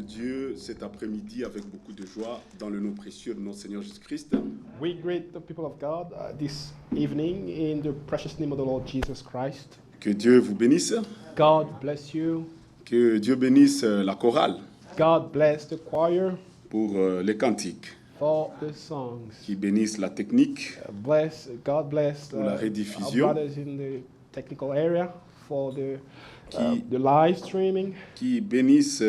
Dieu cet après-midi avec beaucoup de joie dans le nom précieux de notre Seigneur Jésus-Christ. We greet the people of God this evening in the precious name of the Lord Jesus Christ. Que Dieu vous bénisse. God bless you. Que Dieu bénisse la chorale God bless the choir pour les cantiques. for the songs. Qui bénisse la technique God bless pour la our rediffusion. brothers in the technical area for the live streaming. Qui bénisse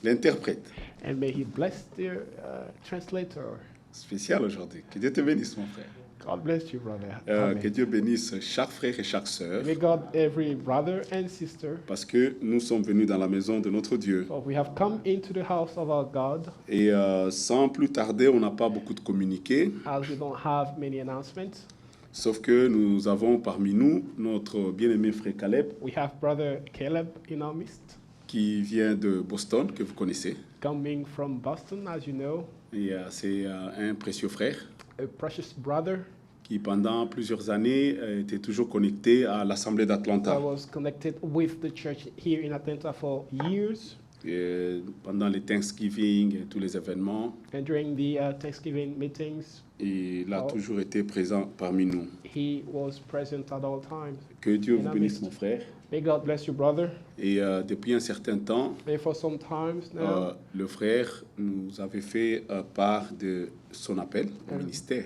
l'interprète. And may He bless the translator. Spécial aujourd'hui. Que Dieu te bénisse, mon frère. God bless you, brother. Que Dieu bénisse chaque frère et chaque sœur. May God every brother and sister. Parce que nous sommes venus dans la maison de notre Dieu. So we have come into the house of our God. Et sans plus tarder, on n'a pas beaucoup de communiqués. As we don't have many announcements. Sauf que nous avons parmi nous notre bien-aimé frère Caleb. We have brother Caleb in our midst. Qui vient de Boston, que vous connaissez. Coming from Boston, as you know. Et c'est un précieux frère. A precious brother. Qui pendant plusieurs années était toujours connecté à l'Assemblée d'Atlanta. I was connected with the church here in Atlanta for years. Et pendant les Thanksgiving et tous les événements. And during the Thanksgiving meetings. Il a toujours été présent parmi nous. He was present at all times. Que Dieu vous bénisse, mon frère. May God bless you, brother. Et depuis un certain temps, And for some times now, le frère nous avait fait part de son appel au ministère.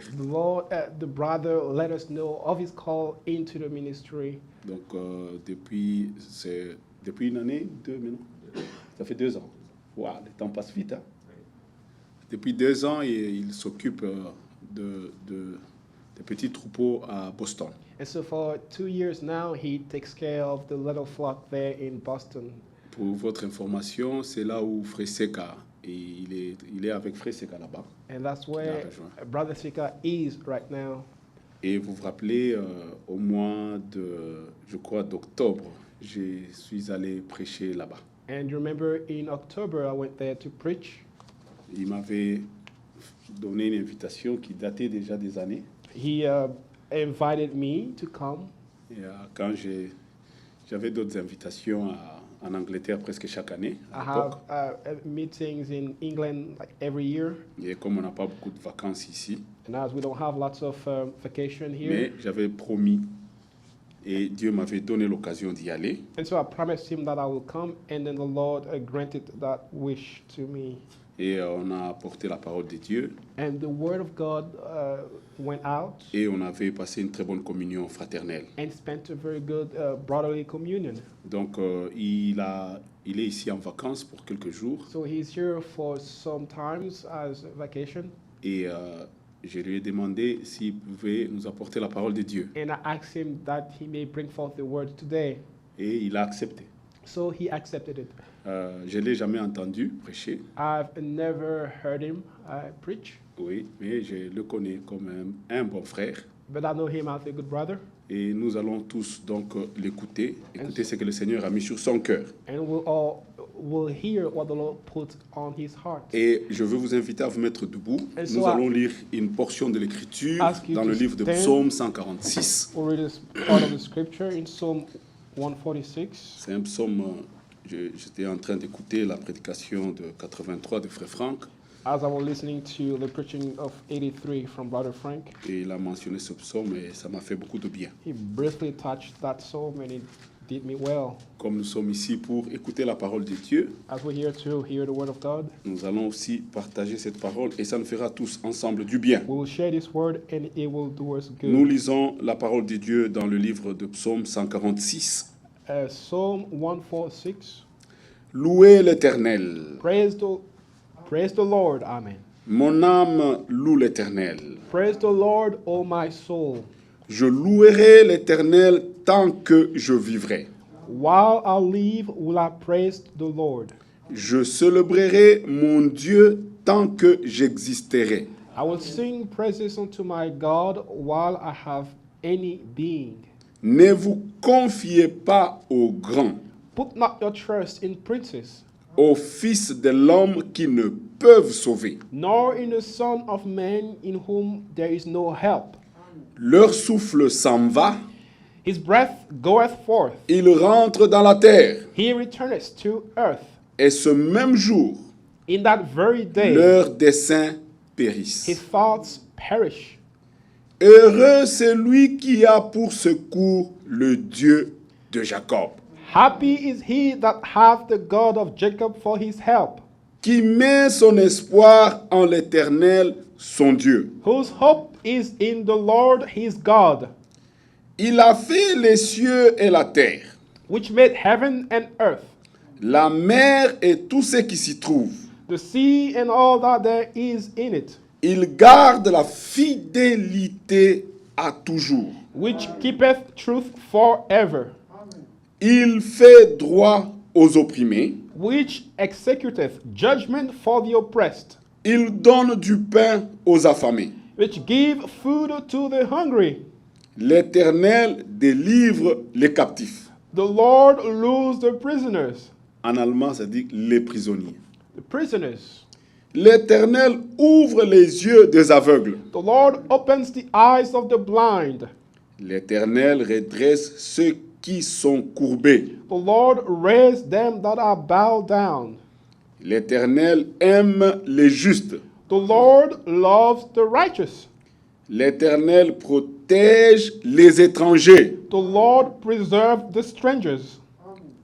The brother let us know of his call into the ministry. Donc depuis une année, deux maintenant. Ça fait 2 ans. Wow, le temps passe vite. Hein? Depuis 2 ans, il s'occupe de petits troupeaux à Boston. And so for 2 years now, he takes care of the little flock there in Boston. Pour votre information, c'est là où Frère Seka, et il est avec Frère Seka là-bas. And that's where Brother Seka is right now. Et vous vous rappelez, au mois d'octobre, je suis allé prêcher là-bas. And you remember in October, I went there to preach. Il m'avait donné une invitation qui datait déjà des années. He invited me to come. Et quand j'avais d'autres invitations en Angleterre presque chaque année. I have meetings in England like every year. Et comme on n'a pas beaucoup de vacances ici. And as we don't have lots of vacation here. Mais j'avais promis et Dieu m'avait donné l'occasion d'y aller. And so I promised him that I will come, and then the Lord granted that wish to me. Et on a apporté la parole de Dieu. And the word of God went out. Et on avait passé une très bonne communion fraternelle. And spent a very good brotherly communion. Donc il est ici en vacances pour quelques jours. So he's here for some times as vacation. Et je lui ai demandé s'il pouvait nous apporter la parole de Dieu. And I asked him that he may bring forth the word today. Et il a accepté. So he accepted it. Je ne l'ai jamais entendu prêcher. I've never heard him preach. Oui, mais je le connais comme un bon frère. But I know him as a good brother. Et nous allons tous donc l'écouter, écouter ce que le Seigneur a mis sur son cœur. And we'll hear what the Lord put on his heart. Et je veux vous inviter à vous mettre debout. Nous allons lire une portion de l'Écriture dans le livre de Psaume 146. We'll read this part of the scripture in Psalm 146. C'est un psaume. J'étais en train d'écouter la prédication de 83 de Frère Franck. As I was listening to the preaching of 83 from Brother Frank. Et il a mentionné ce psaume et ça m'a fait beaucoup de bien. He briefly touched that psalm and it did me well. Comme nous sommes ici pour écouter la parole de Dieu, as we're here to hear the word of God, nous allons aussi partager cette parole et ça nous fera tous ensemble du bien. We will share this word and it will do us good. Nous lisons la parole de Dieu dans le livre de Psaume 146. Psalm 146. Louez l'Éternel. Praise the Lord. Amen. Mon âme loue l'Éternel. Praise the Lord, O my soul. Je louerai l'Éternel tant que je vivrai. While I live, will I praise the Lord. Je célébrerai mon Dieu tant que j'existerai. I will sing praises unto my God while I have any being. Ne vous confiez pas aux grands. Put not your trust in princes. Aux fils de l'homme qui ne peuvent sauver. Nor in the Son of Man in whom there is no help. Leur souffle s'en va. His breath goeth forth. Il rentre dans la terre. He returneth to earth. Et ce même jour, in that very day, leurs desseins périssent. his thoughts perish. Heureux celui qui a pour secours le Dieu de Jacob, Happy is he that hath the God of Jacob for his help, qui met son espoir en l'Éternel, son Dieu. whose hope is in the Lord his God, Il a fait les cieux et la terre, which made heaven and earth, la mer et tout ce qui s'y trouve. the sea and all that there is in it, Il garde la fidélité à toujours. which keepeth truth forever, Il fait droit aux opprimés. which executeth judgment for the oppressed, Il donne du pain aux affamés. which give food to the hungry. L'Éternel délivre les captifs. The Lord loose the prisoners. En allemand, ça dit les prisonniers. The prisoners. L'Éternel ouvre les yeux des aveugles. The Lord opens the eyes of the blind. L'Éternel redresse ceux qui sont courbés. The Lord raised them that are bowed down. L'Éternel aime les justes. The Lord loves the righteous. L'Éternel protège les étrangers. The Lord preserves the strangers.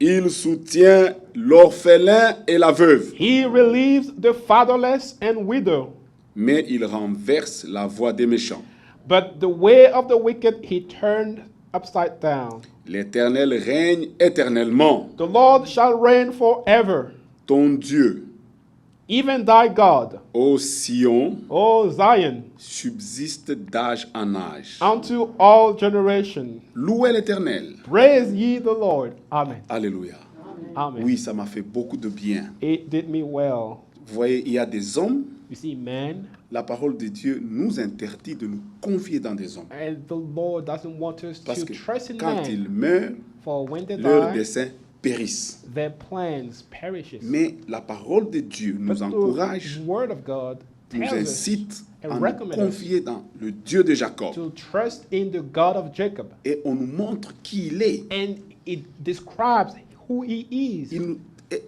Il soutient l'orphelin et la veuve. He relieves the fatherless and widow. Mais il renverse la voie des méchants. But the way of the wicked he turned upside down. L'Éternel règne éternellement. The Lord shall reign forever. Ton Dieu, Even thy God, ô Sion, O Zion, subsiste d'âge en âge. unto all generations. Louez l'Éternel. Praise ye the Lord. Amen. Alléluia. Amen. Oui, ça m'a fait beaucoup de bien. It did me well. Vous voyez, il y a des hommes, You see, man, la parole de Dieu nous interdit de nous confier dans des hommes. and the Lord doesn't want us Parce to que trust in quand man. ils meurent, For when they leurs die, desseins périssent. their plans perishes. Mais la parole de Dieu nous But encourage, the word of God nous tells us incite and à nous recommend us confier dans le Dieu de Jacob. to trust in the God of Jacob. Et on nous montre qui il est. And it describes who he is.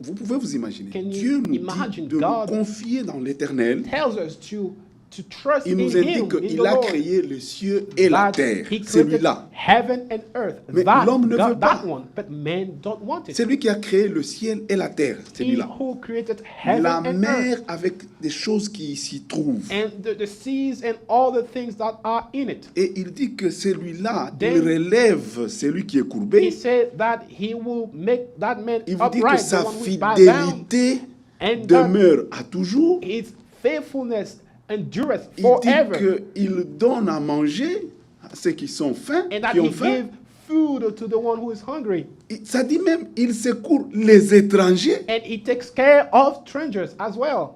Vous pouvez vous imaginer, Can you Dieu nous dit imagine de God nous confier dans l'Éternel. Tells us to trust Il in nous him, indique in the qu'il a Lord. créé les cieux et la That terre. he created Celui-là. heaven and earth. Mais That, l'homme ne God, veut pas. that one. But men don't want it. C'est lui qui a créé le ciel et la terre. He Celui-là. who created heaven La and mer earth. avec des choses qui s'y trouvent. And the seas and all the things that are in it. Et il dit que celui-là, il Then- relève celui qui est He courbé. said that he will make that man Il vous dit que upright, sa the one who is bowed down. fidélité And that demeure à toujours. his faithfulness endureth Il forever. dit qu'il donne à manger à ceux qui sont faim, And that qui he ont faim. gave food to the one who is hungry. Ça dit même, il secourt les étrangers. And he takes care of strangers as well.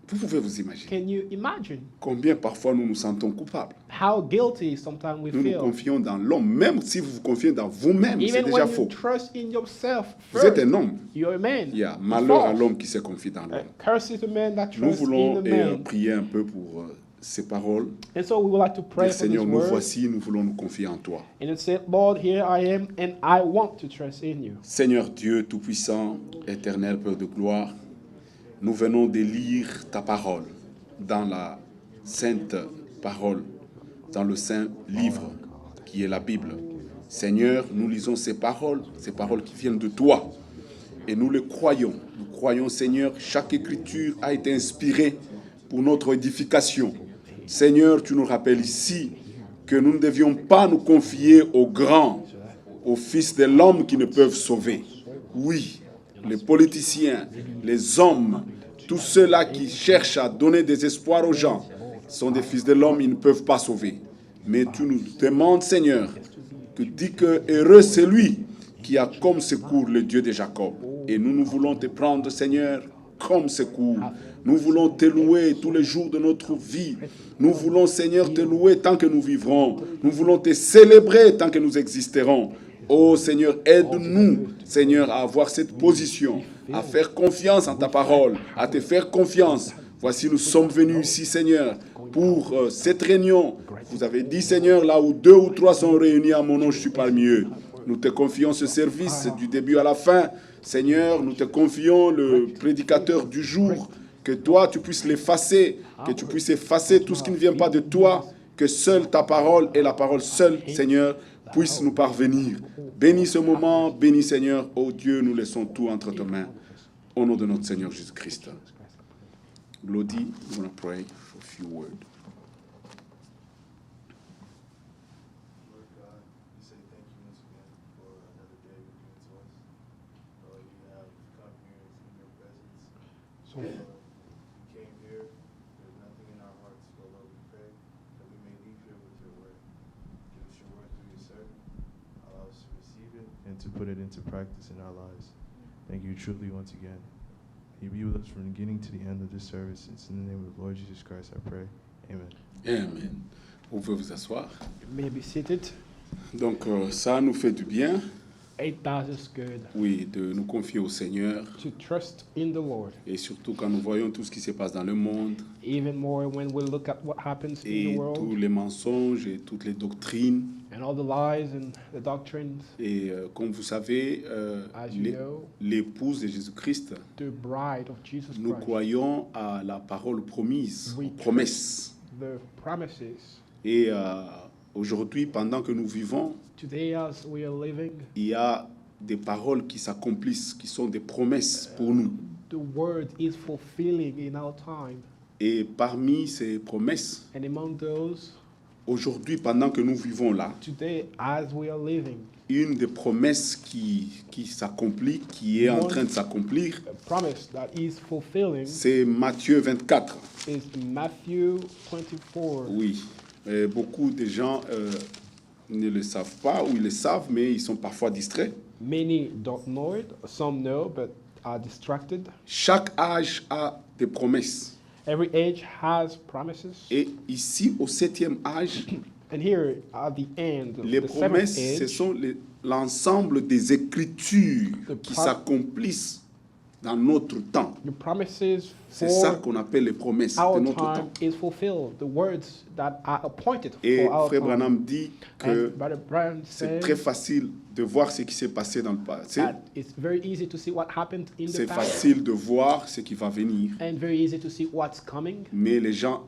Vous pouvez vous imaginer Can you imagine combien parfois nous nous sentons coupables. how guilty sometimes we Nous nous feel? confions dans l'homme. Même si vous vous confiez dans vous-même, c'est Even déjà when you faux. trust in yourself Vous êtes first, un homme. you're a man. Il y a It's malheur à false. l'homme qui se confie dans l'homme. Curse is the man that Nous trusts in voulons the man. prier un peu pour ces paroles. And so we would like to pray Dire, for Seigneur, this nous word. voici, nous voulons nous confier en toi. And it said, Lord, here I am, and I want to trust in you. Seigneur Dieu Tout-Puissant, éternel Père de gloire, nous venons de lire ta parole dans la sainte parole, dans le saint livre qui est la Bible. Seigneur, nous lisons ces paroles qui viennent de toi. Et nous le croyons. Nous croyons, Seigneur, chaque écriture a été inspirée pour notre édification. Seigneur, tu nous rappelles ici que nous ne devions pas nous confier aux grands, aux fils de l'homme qui ne peuvent sauver. Oui, les politiciens, les hommes, tous ceux-là qui cherchent à donner des espoirs aux gens sont des fils de l'homme, ils ne peuvent pas sauver. Mais tu nous demandes, Seigneur, que dis que heureux c'est lui qui a comme secours le Dieu de Jacob. Et nous voulons te prendre, Seigneur, comme secours. Nous voulons te louer tous les jours de notre vie. Nous voulons, Seigneur, te louer tant que nous vivrons. Nous voulons te célébrer tant que nous existerons. Oh Seigneur, aide-nous, Seigneur, à avoir cette position, à faire confiance en ta parole, à te faire confiance. Voici, nous sommes venus ici, Seigneur, pour cette réunion. Vous avez dit, Seigneur, là où 2 ou 3 sont réunis à mon nom, je suis parmi eux. Nous te confions ce service du début à la fin. Seigneur, nous te confions le prédicateur du jour, que toi, tu puisses l'effacer, que tu puisses effacer tout ce qui ne vient pas de toi, que seule ta parole et la parole seule, Seigneur, puissent nous parvenir. Bénis ce moment, bénis Seigneur, ô Dieu, nous laissons tout entre tes mains, au nom de notre Seigneur Jésus-Christ. Lodi, we're going to pray for a few words. So, We came here, there's nothing in our hearts, but Lord, we pray that we may leave here with your word. Give us your word through your servant, allow us to receive it and to put it into practice in our lives. Thank you truly once again. May you be with us from the beginning to the end of this service. It's in the name of the Lord Jesus Christ I pray. Amen. Amen. Vous pouvez vous asseoir. you may be seated. Donc, ça nous fait du bien, It does us good oui, de nous confier au Seigneur. to trust in the Lord, Et surtout quand nous voyons tout ce qui se passe dans le monde even more when we look at what happens in et the tous world les mensonges et toutes les doctrines. and all the lies and the doctrines. Et comme vous savez, As you know, l'épouse de Jésus-Christ, the bride of Jesus nous Christ, croyons à la parole promise, Oui. aux promesses. the promises. Et aujourd'hui, pendant que nous vivons, Today, as we are living, il y a des paroles qui s'accomplissent, qui sont des promesses pour nous. the word is fulfilling in our time. Et parmi ces promesses, And among those, aujourd'hui, pendant que nous vivons là, today, as we are living, une des promesses qui s'accomplit, qui est en train de s'accomplir, a promise that is fulfilling c'est Matthieu 24. is Matthew 24. Oui, beaucoup de gens ne le savent pas ou ils le savent, mais ils sont parfois distraits. Many don't know it, some know, but are distracted. Chaque âge a des promesses. Every age has promises. Et ici, au 7e âge, And here, at the end, les the seventh promesses, ce age, sont l'ensemble des écritures qui s'accomplissent dans notre temps. the promises C'est ça for qu'on appelle les promesses de our notre time temps. is fulfilled. The words that are appointed Et for our Frère time. Branham dit que And Brother Brown c'est said très facile de voir ce qui s'est passé dans le passé. that it's very easy to see what happened in the C'est past facile de voir ce qui va venir. and very easy to see what's coming. Mais les gens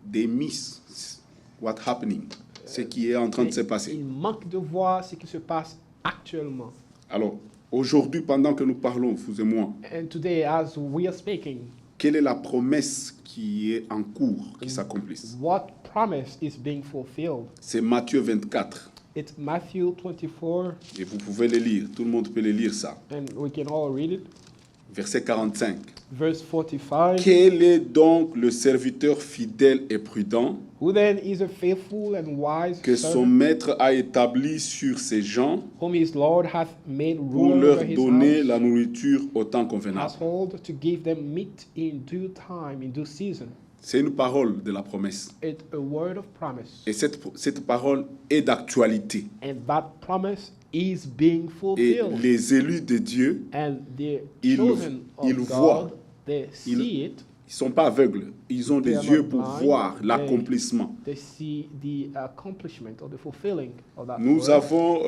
démissent what's happening, ce qui est en train de se passer. Il manque de voir ce qui se passe actuellement. Alors, aujourd'hui, pendant que nous parlons, vous et moi, And today, as we are speaking, quelle est la promesse qui est en cours, qui s'accomplisse? what promise is being fulfilled? C'est Matthieu 24. It's Matthew 24, Et vous pouvez le lire, tout le monde peut le lire ça. and we can all read it. Verset 45. Verse 45. Quel est donc le serviteur fidèle et prudent Who then is a faithful and wise que son servant, maître a établi sur ses gens whom his Lord hath made pour ruler leur over his donner la house, nourriture au temps convenable? household, to give them meat in due time, in due season? C'est une parole de la promesse. It's a word of promise. Et cette parole est d'actualité. And that promise is being Et fulfilled. les élus de Dieu, And the Ils children ils of voient. God, they Ils- see it. ils ne sont pas aveugles. Ils ont They des are yeux not pour blind. voir They- l'accomplissement. They see the accomplishment or the fulfilling of that Nous word. avons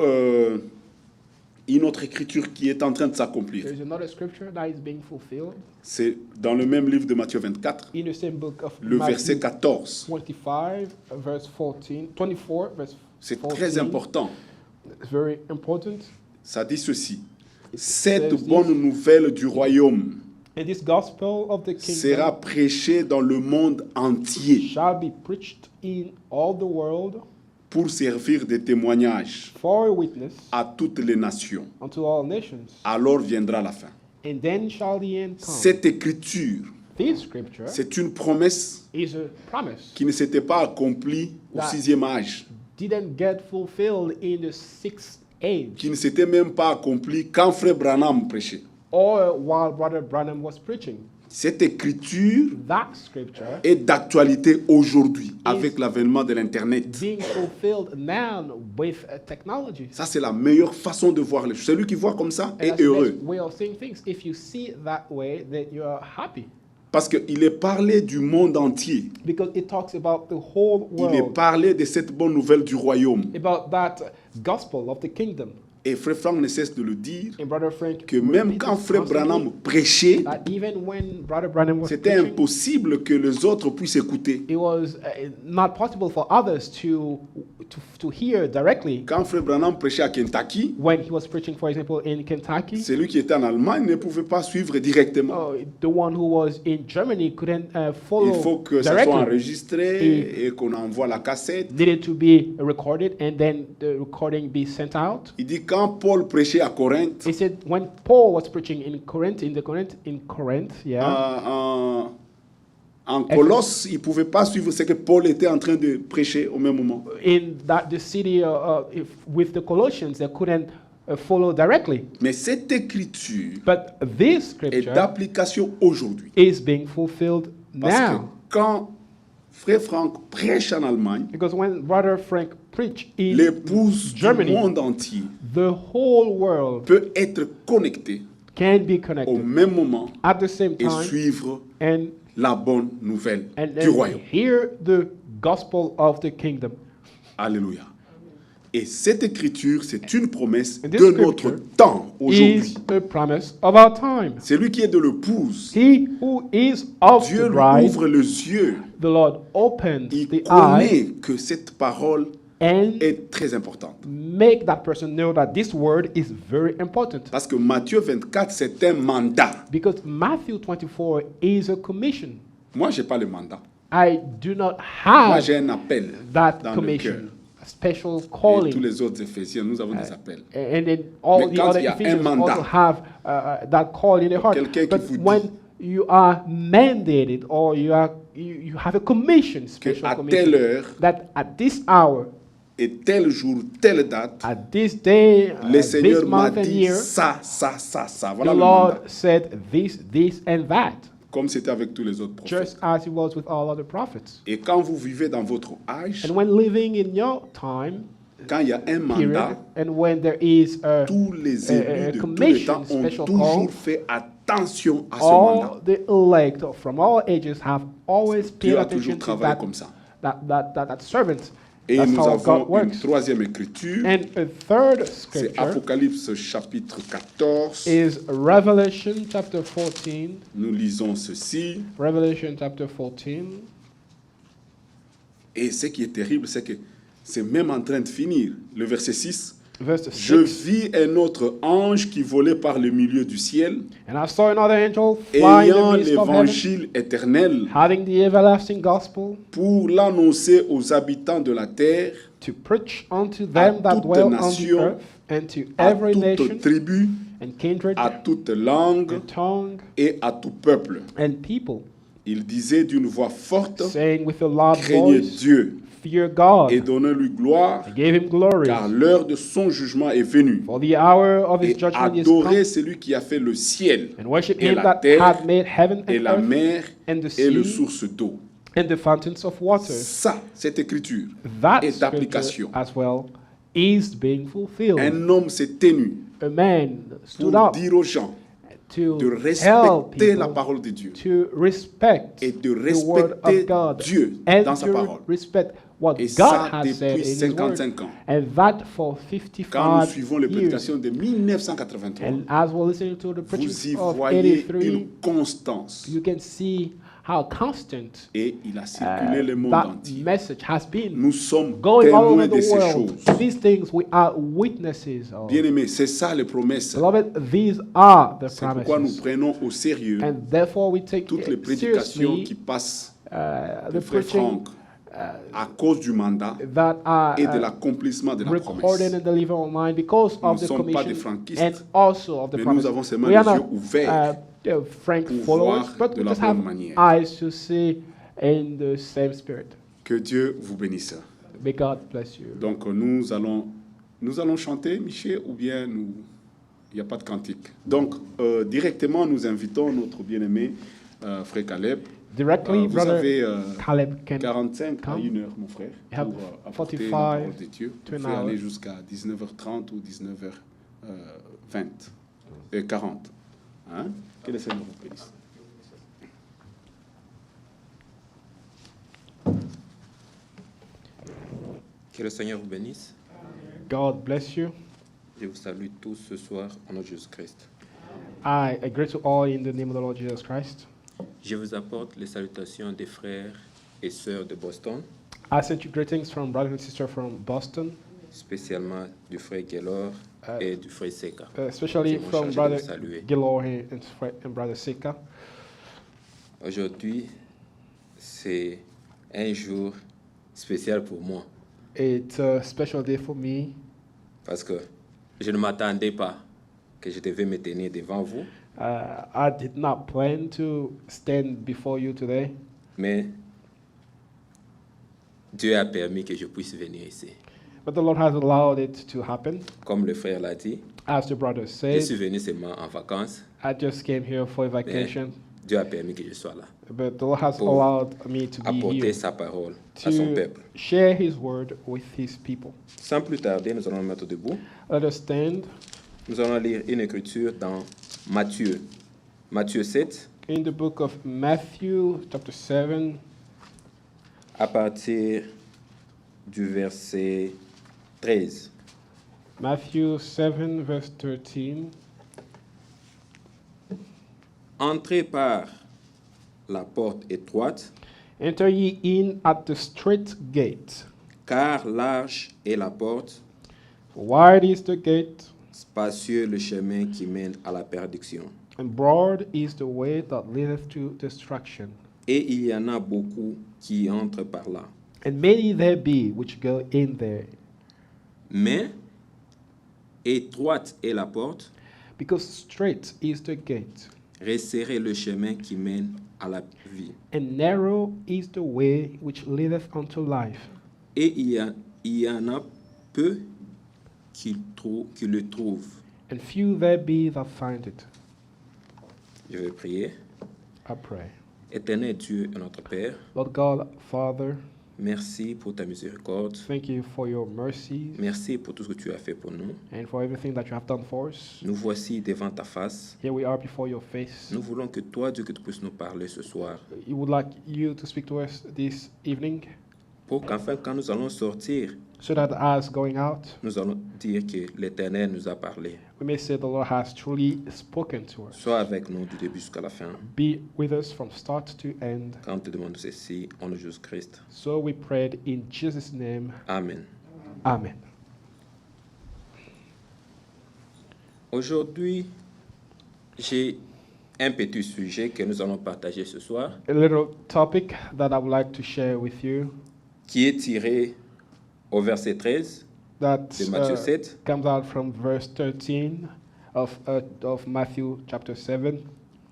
une autre écriture qui est en train de s'accomplir. There's another scripture that is being fulfilled C'est dans le même livre de Matthieu 24, in the same book of le Matthew verset 14. 25, verse 14, 24, verse C'est 14. très important. It's very important. Ça dit ceci. Cette says bonne this. nouvelle du royaume And this gospel of the sera kingdom prêchée dans le monde entier shall be preached in all the world pour servir de témoignage for a witness à toutes les nations. unto all nations. Alors viendra la fin. And then shall the end come. Cette écriture, This scripture c'est une promesse is a promise qui ne s'était pas accomplie au That- 6e âge, didn't get fulfilled in the sixth age qui ne s'était même pas accomplie quand Frère Branham prêchait. or while Brother Branham was preaching. Cette écriture That scripture est d'actualité aujourd'hui avec l'avènement de l'Internet. being fulfilled now with technology. Ça, c'est la meilleure façon de voir les choses. Celui qui voit comme ça And est that's the heureux. best way of seeing things. If you see it that way, then you are happy. Parce qu'il est parlé du monde entier. Because it talks about the whole Il est world, parlé de cette bonne nouvelle du royaume. about that gospel of the kingdom. Et Frère Frank ne cesse de le dire, And Brother Frank que même repeats quand Frère constantly Branham prêchait, that even when Brother Branham was c'était preaching, impossible que les autres puissent écouter. it was not possible for others to hear directly. Quand Frère Branham prêchait à Kentucky, When he was preaching, for example, in Kentucky, celui qui était en Allemagne ne pouvait pas suivre directement. the one who was in Germany couldn't follow Il faut que ça soit directly. enregistré et qu'on envoie la cassette. Needed to be recorded and then the recording be sent out. Il dit quand Paul prêchait à Corinthe, He said when Paul was preaching in Corinth, yeah, en Colosse, il ne pouvait pas suivre ce que Paul était en train de prêcher au même moment. in the city with the Colossians, they couldn't follow directly. Mais cette écriture But this est scripture d'application aujourd'hui. is being fulfilled Parce que now. quand Frère Frank prêche en Allemagne, Because when Brother Frank preached in l'épouse du Germany, monde entier the whole world peut être connectée can be au connected même moment at the same et time suivre and la bonne nouvelle du then royaume. hear the gospel of the kingdom. Alléluia. Et cette écriture, c'est une promesse And de this notre scripture temps aujourd'hui. Is the promise of our time. C'est lui qui est de l'épouse. He who is of Dieu the lui bride, ouvre les yeux. the Lord opens Il the eyes connaît que cette parole and est très importante. make that person know that this word is very important. Parce que Matthieu 24, c'est un mandat. Because Matthew 24 is a commission. Moi, je n'ai pas le mandat. I do not Moi, have j'ai un appel that dans le cœur. commission, a special Et tous calling. les autres Éphésiens, nous avons des appels. And then all Mais the quand other il y a un Ephesians mandat, also have that call in their heart. quelqu'un qui But vous dit when you are mandated or you have a commission, special à commission, telle heure, that at this hour, et tel jour, telle date, at this day, le this Seigneur m'a month and dit year, ça. Voilà the le Lord mandat. said this and that, Comme c'était avec tous les autres prophètes. just as He was with all other prophets. Et quand vous vivez dans votre âge, And when living in your time quand il y a un period, mandat, and when there is tous les élus de tous les commission, temps ont special toujours call, fait attention à ce mandat. all the elect from all ages have always paid Dieu a toujours attention to travaillé comme ça. that servant. Et That's nous how avons God une works. troisième écriture, And a third c'est scripture Apocalypse chapitre 14. is Revelation chapter 14. Nous lisons ceci. Revelation chapter 14. Et ce qui est terrible, c'est que c'est même en train de finir. Le verset 6. Verse Je 6. vis un autre ange qui volait par le milieu du ciel, And I saw another angel fly in ayant the midst of heaven, l'évangile éternel having the everlasting gospel, pour l'annoncer aux habitants de la terre, to preach unto them that toute dwell on the nation, earth, and to à every toute nation tribu, and kindred à toute langue and tongue et à tout peuple. and people, Il disait d'une voix forte, saying with a loud craignez voice, Dieu Fear God, et donnez-lui gloire, I gave Him glory, car l'heure de son jugement est venue. for the hour of His Et judgment is adorez come, celui qui a fait le ciel and worship et Him la that terre hath made heaven et and la earth mer and the et le sea source d'eau. and the fountains of water. Ça, cette écriture That est scripture d'application. as well is being fulfilled. Un homme s'est tenu A man stood pour up dire aux gens to de tell respecter la people parole de Dieu to respect et de the word respecter of God Dieu and dans sa to parole. respect what Et God ça, has said in depuis His word. 55 ans. And that for Quand nous 55 suivons les years. prédications de 1983, And as we're listening to the vous preaching y of voyez 83, une constance. you can see how constant Et il a circulé le monde that entier. message has been. Nous sommes Going all over témoins de the ces world. choses. These things we are witnesses of. Bien-aimés, c'est ça les promesses. Beloved, these are the C'est pourquoi nous promises. prenons au sérieux And therefore we take toutes les prédications qui seriously passent the de Frère preaching Franck à cause du mandat that are et de l'accomplissement de la recorded promesse. and delivered online because Nous of ne the sommes pas des commission franquistes, and also of the mais promise. nous avons seulement We are les yeux not ouverts Frank pour followers, voir but de we la just have bonne manière. eyes to see in the same spirit. Que Dieu vous bénisse. May God bless you. Donc nous allons chanter, Michel, ou bien il n'y a pas de cantique. Donc directement, nous invitons notre bien-aimé Frère Caleb. Directly, Vous Brother avez Caleb can 45 à come. 1 heure, mon frère, You have pour apporter 45 la parole de Dieu. to Vous an pouvez hour. aller jusqu'à 19h30 ou 19h20 et 40. Hein? Que le Seigneur vous bénisse. Que le Seigneur vous bénisse. God bless you. Je vous salue tous ce soir au nom de Jésus-Christ. I greet you all in the name of the Lord Jesus Christ. Je vous apporte les salutations des frères et sœurs de Boston, I send you greetings from brothers and sisters from Boston, spécialement du frère Gaylor et du frère Seka. especially Ils m'ont from chargé de brother vous saluer. Gilor and brother Sika. Aujourd'hui, c'est un jour spécial pour moi It's a special day for me parce que je ne m'attendais pas que je devais me tenir devant vous, I did not plan to stand before you today, mais Dieu a permis que je puisse venir ici. but the Lord has allowed it to happen. Comme le frère l'a dit, As the brother je said, suis venu seulement en vacances, I just came here for a mais vacation, Dieu a permis que je sois là, but the Lord has pour allowed me to be apporter here sa parole à son to peuple. share His word with His people. Sans plus tarder, nous allons nous mettre debout. Let us stand Nous allons lire une écriture dans Matthieu. Matthieu 7, in the book of Matthew, chapter 7, à partir du verset 13. Matthew 7, verse 13. Entrez par la porte étroite, Enter ye in at the strait gate. car large est la porte, Wide is the gate, spacieux le chemin qui mène à la perdition. and broad is the way that leadeth to destruction. Et il y en a beaucoup qui entrent par là. And many there be which go in there. Mais étroite est la porte, Because strait is the gate, resserrez le chemin qui mène à la vie. and narrow is the way which leadeth unto life. Et il y en a peu qui le trouvent. And few there be that find it. Je vais prier. I pray. Éternel Dieu et notre Père, Lord God, Father, merci pour ta miséricorde. thank you for your mercies Merci pour tout ce que tu as fait pour nous. and for everything that you have done for us. Nous voici devant ta face. Here we are before your face. Nous voulons que toi, Dieu, que tu puisses nous parler ce soir. You would like you to speak to us this evening, Pour qu'enfin, quand nous allons sortir, so that as going out, nous allons dire que l'Éternel nous a parlé. we may say the Lord has truly spoken to us. Sois avec nous du début jusqu'à la fin. Be with us from start to end. Quand on te demande ceci, au nom de Jésus-Christ. So we prayed in Jesus' name. Amen. Amen. Aujourd'hui, j'ai un petit sujet que nous allons partager ce soir, A little topic that I would like to share with you qui est tiré au verset 13 that de Matthieu 7. comes out from verse 13 of Matthew chapter 7.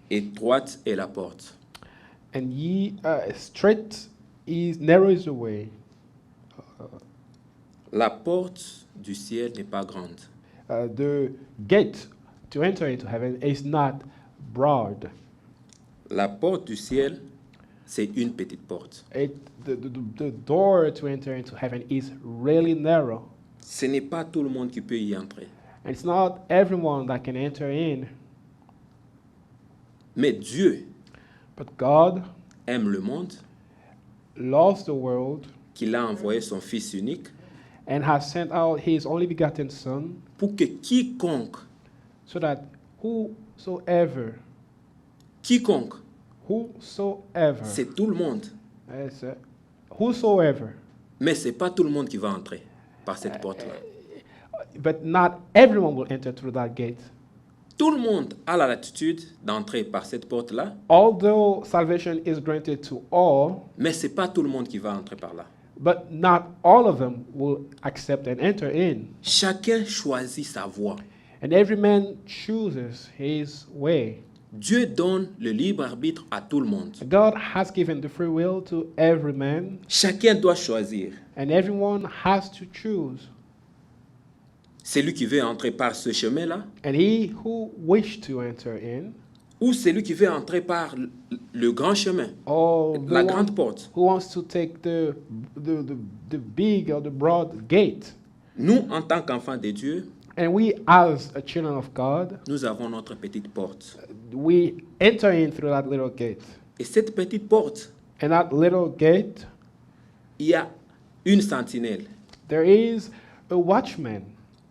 Étroite est la porte. And straight is narrow is the way. La porte du ciel n'est pas grande. The gate to enter into heaven is not broad. La porte du ciel, c'est une petite porte. The door to enter into heaven is really narrow. Ce n'est pas tout le monde qui peut y entrer. And it's not everyone that can enter in. Mais Dieu But God aime le monde, loves the world qu'il a envoyé son Fils unique, and has sent out his only begotten Son, pour que quiconque, so that whosoever, c'est tout le monde. whosoever, Mais ce n'est pas tout le monde qui va entrer par cette porte-là. but not everyone will enter through that gate. Tout le monde a la latitude d'entrer par cette porte-là, Although salvation is granted to all, mais ce n'est pas tout le monde qui va entrer par là. but not all of them will accept and enter in. Chacun choisit sa voie. And every man chooses his way. Dieu donne le libre arbitre à tout le monde. God has given the free will to every man, Chacun doit choisir. and everyone has to choose. Celui qui veut entrer par ce chemin-là, And he who wished to enter in, ou celui qui veut entrer par le grand chemin, or la grande porte. who wants to take the big or the broad gate. Nous, en tant qu'enfants de Dieu, And we, as a children of God, nous avons notre petite porte. we enter in through that little gate. Et cette petite porte, And that little gate, il y a une sentinelle. there is a watchman.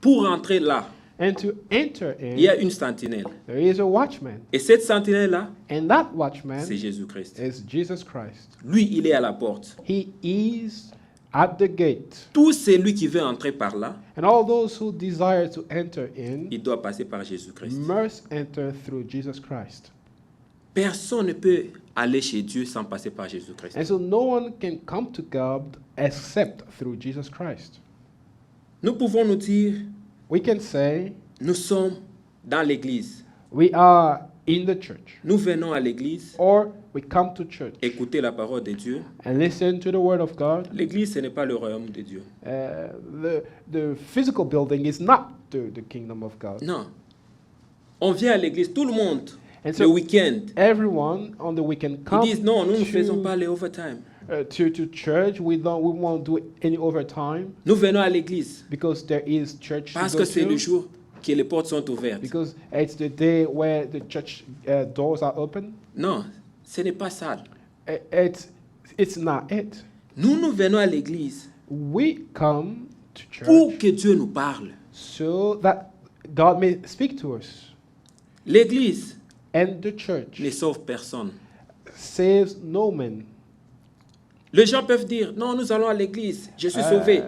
Pour entrer là, and to enter il y a in, une sentinelle. there is a watchman. Et cette sentinelle-là, And that watchman c'est Jésus-Christ. is Jesus Christ. Lui, il est à la porte. He is at the gate. Tout celui qui veut entrer par là, And all those who desire to enter in il doit passer par Jésus-Christ. must enter through Jesus Christ. Personne ne peut aller chez Dieu sans passer par Jésus-Christ. And so no one can come to God except through Jesus Christ. Nous pouvons nous dire, We can say nous sommes dans l'église. we are in the church, Nous venons à l'église, or we come to church écouter la parole de Dieu. and listen to the word of God. L'église, ce n'est pas le royaume de Dieu. The physical building is not the kingdom of God. Non. On vient à l'église, tout le monde, And le so week-end. everyone on the weekend Ils come disent non, nous ne faisons to, pas les overtime. to church. We won't do any overtime Nous venons à l'église because there is church to parce go que c'est to, le jour que les portes sont ouvertes. because it's the day where the church doors are open. Non, ce n'est pas ça. It's not it. Nous venons à l'église We come to pour church que Dieu nous parle. so that God may speak to us. L'église And the church ne sauve personne. saves no man. Les gens peuvent dire, non, nous allons à l'église, je suis sauvé.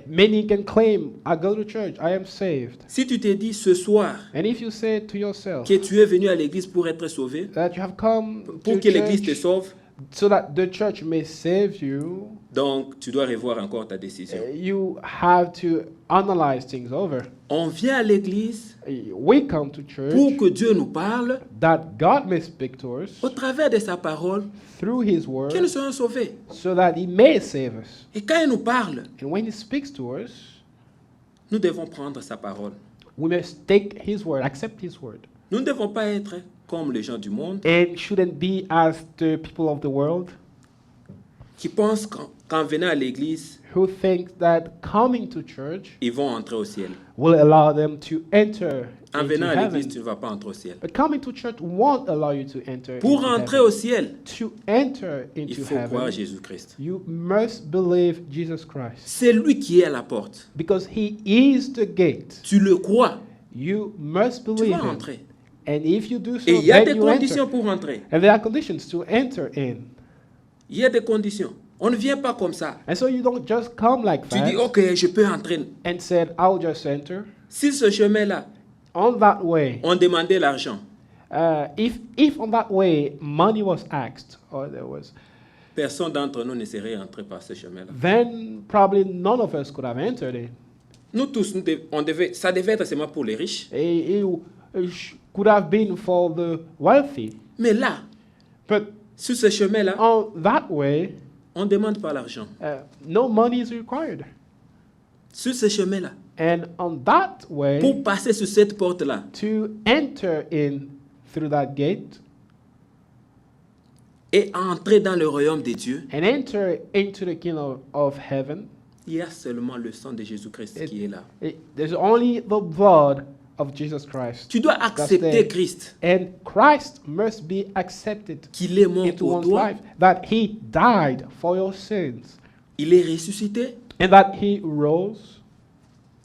Many can claim, I go to church, I am saved. Si tu te dis ce soir And if you say to yourself que tu es venu à l'église pour être sauvé, that you have come pour to que l'église te church sauve, so that the church may save you, donc tu dois revoir encore ta décision. you have to analyze things over. On vient à l'église We come to church pour que Dieu nous parle that God may speak to us au travers de sa parole, through His word que nous soyons sauvés. so that He may save us. Et quand il nous parle, And when He speaks to us, nous devons prendre sa parole. we must take His word, accept His word. Nous ne devons pas être comme les gens du monde And shouldn't be as the people of the world qui pensent qu'en venant à l'église, who think that coming to church ils vont entrer au ciel. will allow them to enter En into venant à l'église, heaven. tu ne vas pas entrer au ciel. But coming to church won't allow you to enter Pour into entrer heaven. au ciel, To enter il into faut croire heaven, Jésus-Christ. you must believe Jesus Christ. C'est lui qui est à la porte. Because He is the gate. Tu le crois, You must tu believe vas Him. entrer. And if you do so, Et il y a then des you conditions enter. pour entrer. And there are conditions to enter in. Il y a des conditions. On ne vient pas comme ça. And so you don't just come like Tu dis, that ok, je peux entrer. and said, I'll just enter. Si ce chemin-là, On that way, on demandait l'argent, if on that way money was asked, or there was, personne d'entre nous ne serait entré par ce chemin-là. then probably none of us could have entered it. Nous tous, ça devait être seulement pour les riches. It could have been for the wealthy. Mais là, But sur ce chemin-là, on that way, on ne demande pas l'argent. no money is required. Sur ce chemin-là, And on that way, pour passer sur cette porte-là, to enter in through that gate et entrer dans le royaume de Dieu, and enter into the kingdom of heaven, il y a seulement le sang de Jésus-Christ qui est là. there's only the blood of Jesus Christ. Tu dois accepter there. Christ, And Christ must be accepted qu'il est mort into pour one's toi, life, that He died for your sins, il est ressuscité. and that He rose.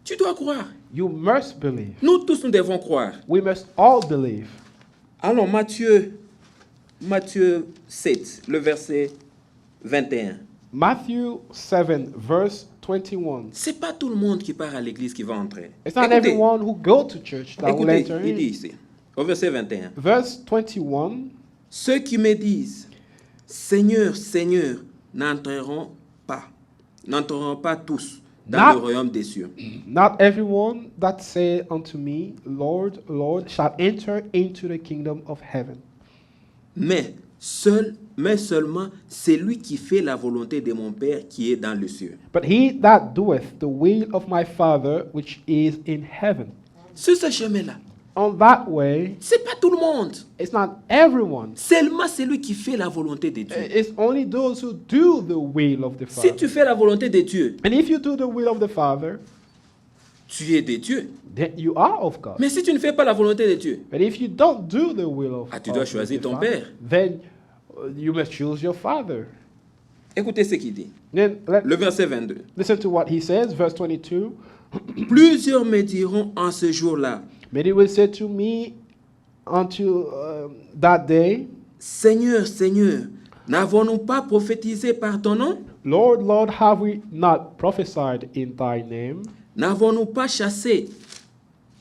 Tu dois croire. You must believe. Nous tous, nous devons croire. We must all believe. Alors, Matthieu 7, le verset 21. Matthew 7, verse 21. C'est pas tout le monde qui part à l'église qui va entrer. It's not Écoutez, everyone who go to church that will écoutez, enter il dit in. ici, au verset 21. Verse 21. Ceux qui me disent, Seigneur, Seigneur, n'entreront pas tous dans Not- le royaume des cieux. Not everyone that say unto me, Lord, Lord, shall enter into the kingdom of heaven, Mais seulement celui qui fait la volonté de mon Père qui est dans le ciel. but he that doeth the will of my Father which is in heaven. Sur ce chemin-là, On that way, c'est pas tout le monde. it's not everyone. Seulement celui qui fait la volonté de Dieu. It's only those who do the will of the Si Father. tu fais la volonté de Dieu, And if you do the will of the Father, tu es de Dieu. then you are of God. Mais si tu ne fais pas la volonté de Dieu, But if you don't do the will of, tu dois of choisir the ton Father, père. then you must choose your father. écoutez ce qu'il dit. Then Le verset 22. listen to what he says, verse 22. Plusieurs me diront en ce jour-là, Many will say to me until that day, Seigneur, Seigneur, n'avons-nous pas prophétisé par ton nom? Lord, Lord, have we not prophesied in thy name? N'avons-nous pas chassé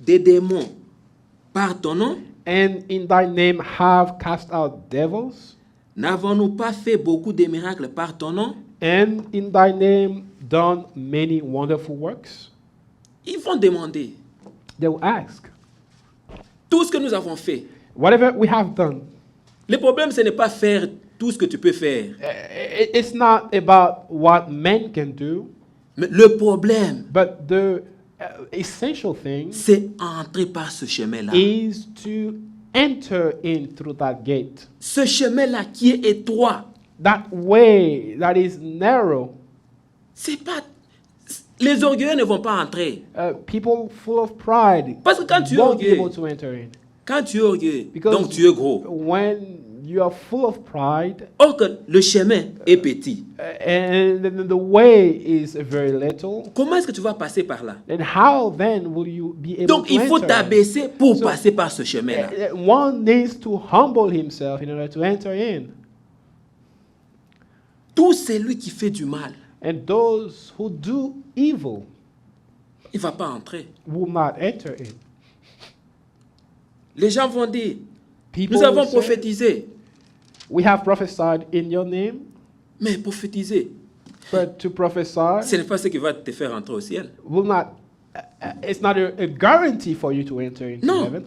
des démons par ton nom? And in thy name have cast out devils? N'avons-nous pas fait beaucoup de miracles par ton nom? And in thy name done many wonderful works? Ils vont demander They will ask, tout ce que nous avons fait. whatever we have done, Le problème, ce n'est pas faire tout ce que tu peux faire. it's not about what men can do, Mais le problème, but the essential thing c'est entrer par ce chemin-là. is to enter in through that gate. Ce chemin-là qui est étroit, That way that is narrow. c'est pas... Les orgueilleux ne vont pas entrer. People full of pride Parce que quand tu es won't be orgueilleux, able to enter in. quand tu es orgueilleux, Because donc tu es gros. when you are full of pride Or que le chemin est petit. and the way is very little, Comment est-ce que tu vas passer par là? then how then will you be able Donc to il faut enter? t'abaisser pour So- passer par ce chemin-là. One needs to humble himself in order to enter in. Tout celui qui fait du mal, And those who do evil il ne va pas entrer. will not enter in. Les gens vont dire, People nous avons will say, prophétisé. we have prophesied in your name, Mais prophétiser, but to prophesy ce n'est pas ce qui va te faire entrer au ciel. will not, it's not a guarantee for you to enter into Non. heaven.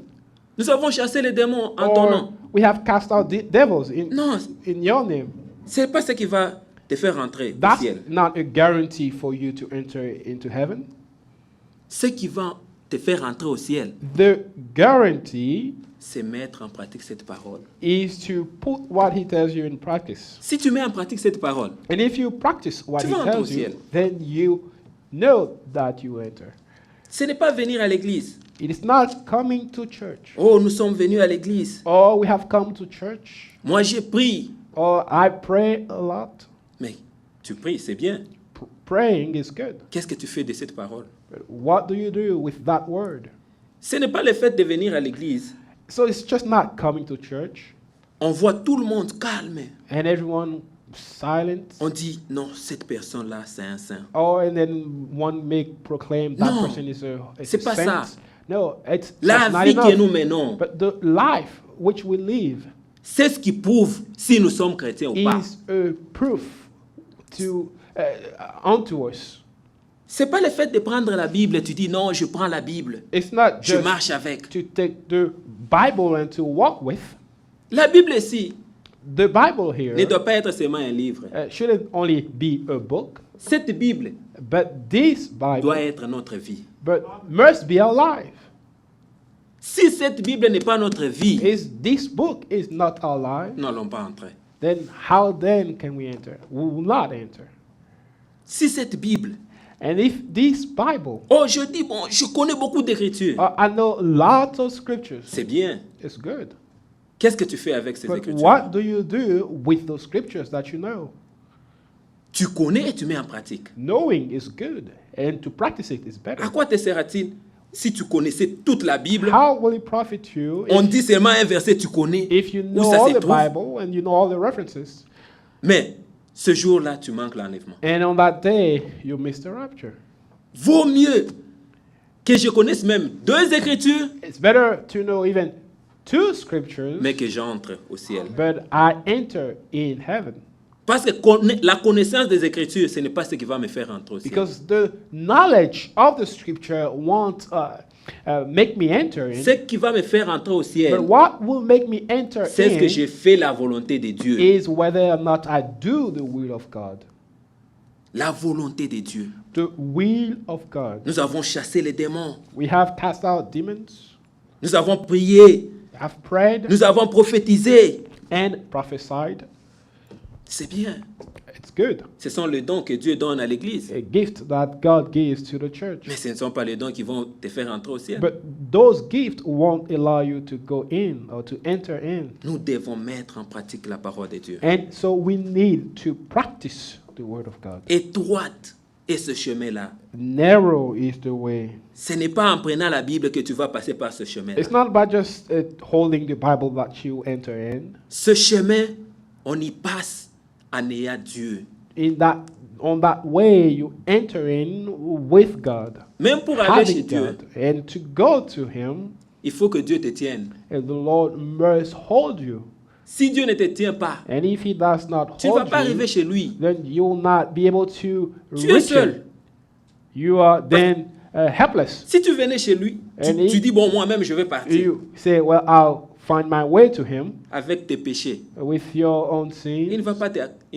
Nous avons chassé les démons en ton Or nom. we have cast out devils Non, in your name. ce n'est pas ce qui va te faire entrer au That's ciel. not a guarantee for you to enter into heaven. Ce qui va te faire entrer au ciel, The guarantee c'est mettre en pratique cette parole. is to put what he tells you in practice. Si tu mets en pratique cette parole, And if you practice what Tu he vas entrer au tells you, ciel. then you know that you enter. ce n'est pas venir à l'église. It is not coming to church. Oh, nous sommes venus à l'église. Or we have come to church. Moi, j'ai pris. Or I pray a lot. Mais tu pries, c'est bien. Praying is good. Qu'est-ce que tu fais de cette parole? But what do you do with that word? Ce n'est pas le fait de venir à l'église. So it's just not coming to church On voit tout le monde calme. and everyone silent. On dit, non, cette personne-là, c'est un saint. Or and then one may proclaim that Non, person is a c'est pas saint. ça. No, it's La just not vie enough. que nous menons, But the life which we live c'est ce qui prouve si nous sommes chrétiens ou pas. is a proof to unto us. C'est pas le fait de prendre la Bible et tu dis, non, je prends la Bible, It's not je just marche avec. to take the Bible and to walk with. La Bible ici The Bible here ne doit pas être seulement un livre. shouldn't only be a book, Cette Bible but this Bible doit être notre vie. but must be our life. Si cette Bible n'est pas notre vie, Is this book is not our life, nous n'allons pas entrer. then how then can we enter? We will not enter. Si cette Bible, And if this Bible, oh, je dis, bon, je connais beaucoup d'écritures. I know lots of scriptures. C'est bien. It's good. Qu'est-ce que tu fais avec ces But écritures? what do you do with those scriptures that you know? Tu connais et tu mets en pratique. Knowing is good, and to practice it is better. À quoi te sert-il si tu connaissais toute la Bible? How will it profit you On if, dit seulement un verset, tu connais if you où know ça all se the trouve. Bible and you know all the references, Mais ce jour-là, tu manques l'enlèvement. and on that day you miss the rapture? Vaut mieux que je connaisse même 2 écritures, It's better to know even 2 scriptures, mais que j'entre au ciel. but I enter in heaven. Parce que la connaissance des écritures, ce n'est pas ce qui va me faire entrer au ciel. Because the knowledge of the scripture won't make me enter in. Ce qui va me faire entrer au But ciel, what will make me enter c'est ce que in j'ai fait la volonté de Dieu. is whether or not I do the will of God. La volonté de Dieu. The will of God. Nous avons chassé les démons. We have cast out demons, Nous avons prié. have prayed, Nous avons prophétisé. and prophesied. C'est bien. It's good. Ce sont les dons que Dieu donne à l'Église. A gift that God gives to the church. Mais ce ne sont pas les dons qui vont te faire entrer au ciel. But those gifts won't allow you to go in or to enter in. Nous devons mettre en pratique la parole de Dieu. And so we need to practice the word of God. Étroite est ce chemin-là. narrow is the way. Ce n'est pas en prenant la Bible que tu vas passer par ce chemin. It's not by just holding the Bible that you enter in. Ce chemin, on y passe en ayant Dieu. On that way, you enter in with God, Même pour aller chez having Dieu, God, and to go to Him, il faut que Dieu te tienne. and the Lord must hold you. Si Dieu ne te tient pas, And if He does not tu ne vas hold pas you, arriver chez lui. then you will not be able to Tu es reach seul. Him. You are then helpless. Si tu venais chez lui, And he- tu dis, bon, moi-même, je vais partir You say, well, I'll find my way to Him avec tes péchés. with your own Il ne sins.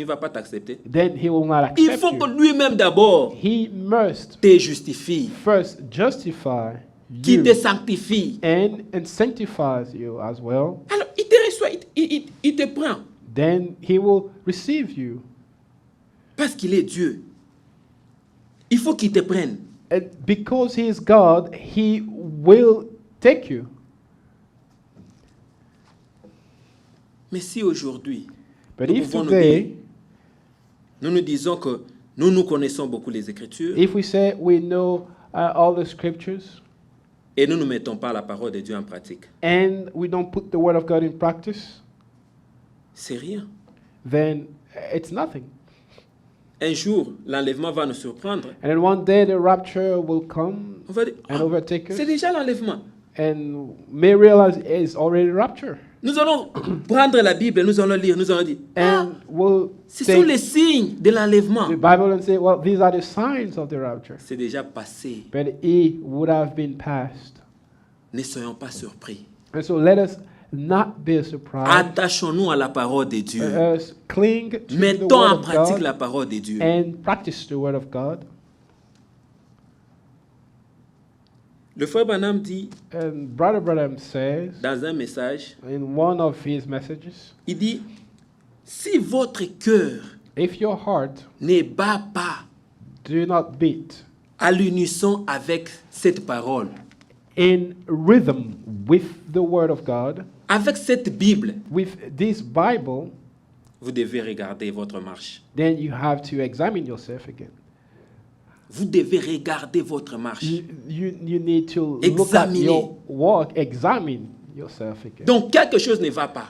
va pas t'accepter. Then He will not Il accept faut que you. lui-même d'abord He must te justifie, first justify qu'il you te sanctifie. and sanctifies you as well. Alors, il te reçoit, il te prend Then He will receive you. parce qu'il est Dieu. Il faut qu'il te prenne. And because He is God, He will take you. Mais si aujourd'hui, But nous if pouvons nous today, dire, nous disons que nous connaissons beaucoup les Écritures if we say we know all the scriptures et nous ne mettons pas la parole de Dieu en pratique, and we don't put the word of God in practice, c'est rien. then it's nothing. Un jour, l'enlèvement va nous surprendre. And then one day the rapture will come On va dire, and ah, overtake c'est us, déjà l'enlèvement. and may realize it's already rapture. Nous allons prendre la Bible, nous allons lire, nous allons dire, ah, And we'll ce sont les take signes de l'enlèvement. the Bible and say, well, these are the signs of the rapture. C'est déjà passé. But it would have been passed. Ne soyons pas surpris. And so let us not be surprised. Attachons-nous à la parole de Dieu. Let us cling to the Mettons word en of pratique God la parole de Dieu. and practice the word of God. Le frère Branham dit And Brother Branham says dans un message, in one of his messages, il dit, si votre cœur if your heart ne bat pas do not beat à l'unisson avec cette parole, in rhythm with the word of God, avec cette Bible, with this Bible, vous devez regarder votre marche. then you have to examine yourself again. Vous devez regarder votre marche. You need to look at Examiner. your walk, examine yourself again. Donc quelque chose ne va pas.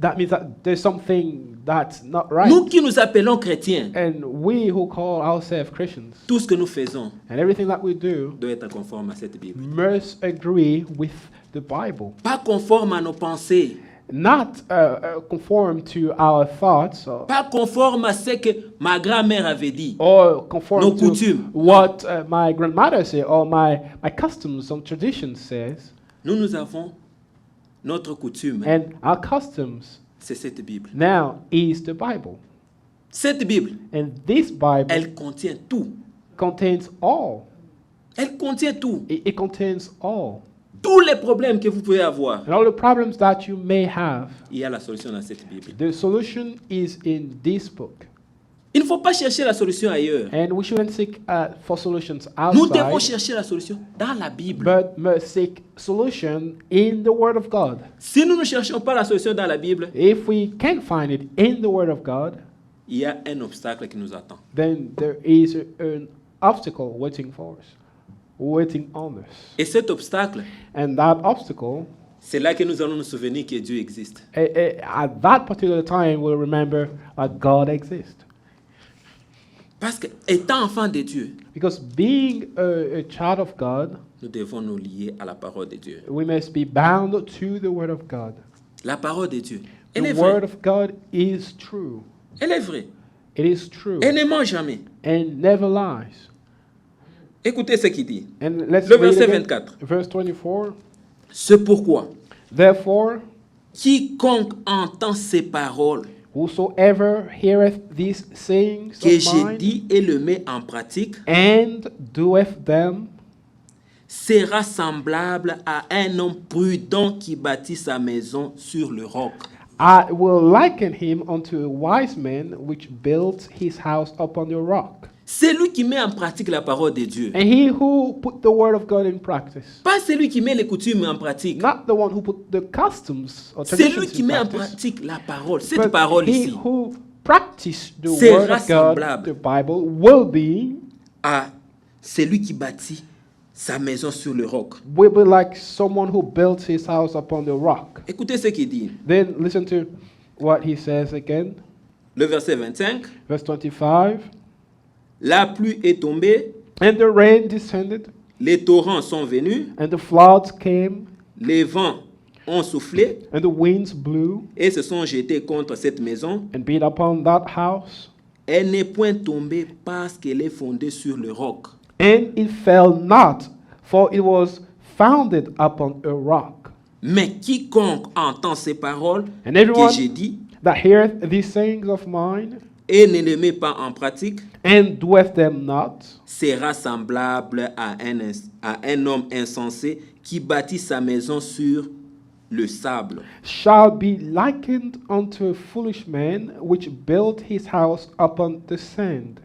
That means that there's something that's not right. Nous qui nous appelons chrétiens, And we who call ourselves Christians, tout ce que nous faisons and everything that we do, doit être conforme à cette Bible. must agree with the Bible. Pas conforme à nos pensées, Not conform to our thoughts pas conforme à ce que ma grand-mère avait dit. or conform Nos to coutumes. what my grandmother said or my customs and traditions says. Nous avons notre coutume, And our customs c'est cette Bible. now is the Bible. Cette Bible, And this Bible elle contient tout. contains all. Elle contient tout. It contains all. Tous les problèmes que vous pouvez avoir, And all the problems that you may have, il y a la solution dans cette Bible. the solution is in this book. Il ne faut pas chercher la solution ailleurs. And we shouldn't seek for solutions Nous devons outside, chercher la solution dans la Bible. but must seek solution in the Word of God. Si nous ne cherchons pas la solution dans la Bible, If we can't find it in the Word of God, il y a un obstacle qui nous attend. then there is an obstacle waiting for us, waiting on us. Et cet obstacle, And that obstacle, c'est là que nous allons nous souvenir que Dieu existe. at that particular time, we'll remember that God exists. Parce que, étant enfant de Dieu, Because being a child of God, nous devons nous lier à la parole de Dieu. we must be bound to the Word of God. La parole de Dieu, elle est The Word vraie. of God is true. Elle est vraie. It is true Elle ne ment jamais. and never lies. Écoutez ce qu'il dit. And let's Le read verset again, 24. verse 24. C'est pourquoi Therefore, quiconque entend ces paroles whosoever heareth these sayings que of j'ai mine dit et le met en pratique and doeth them, sera semblable à un homme prudent qui bâtit sa maison sur le roc. I will liken him unto a wise man which built his house upon the rock. C'est lui qui met en pratique la parole de Dieu. And he who put the word of God in practice, Pas celui qui met les coutumes en pratique. not the one who put the customs or C'est lui traditions qui in met en practice, pratique la parole. Cette but parole he ici who practice the Sera word of God, semblable. the Bible, will be à c'est lui qui bâtit sa maison sur le roc. will be like someone who built his house upon the rock. Écoutez ce qu'il dit. Then listen to what he says again. Le verset 25. Verse 25. La pluie est tombée, And the rain descended, les torrents sont venus, and the floods came, les vents ont soufflé and the winds blew, et se sont jetés contre cette maison. and beat upon that house. Elle n'est point tombée parce qu'elle est fondée sur le roc. And it fell not, for it was founded upon a rock. Mais quiconque entend ces paroles And que everyone j'ai dit that heareth these sayings of mine, et ne les met pas en pratique, and doeth them not, sera semblable à un homme insensé qui bâtit sa maison sur le sable. shall be likened unto a foolish man which built his house upon the sand.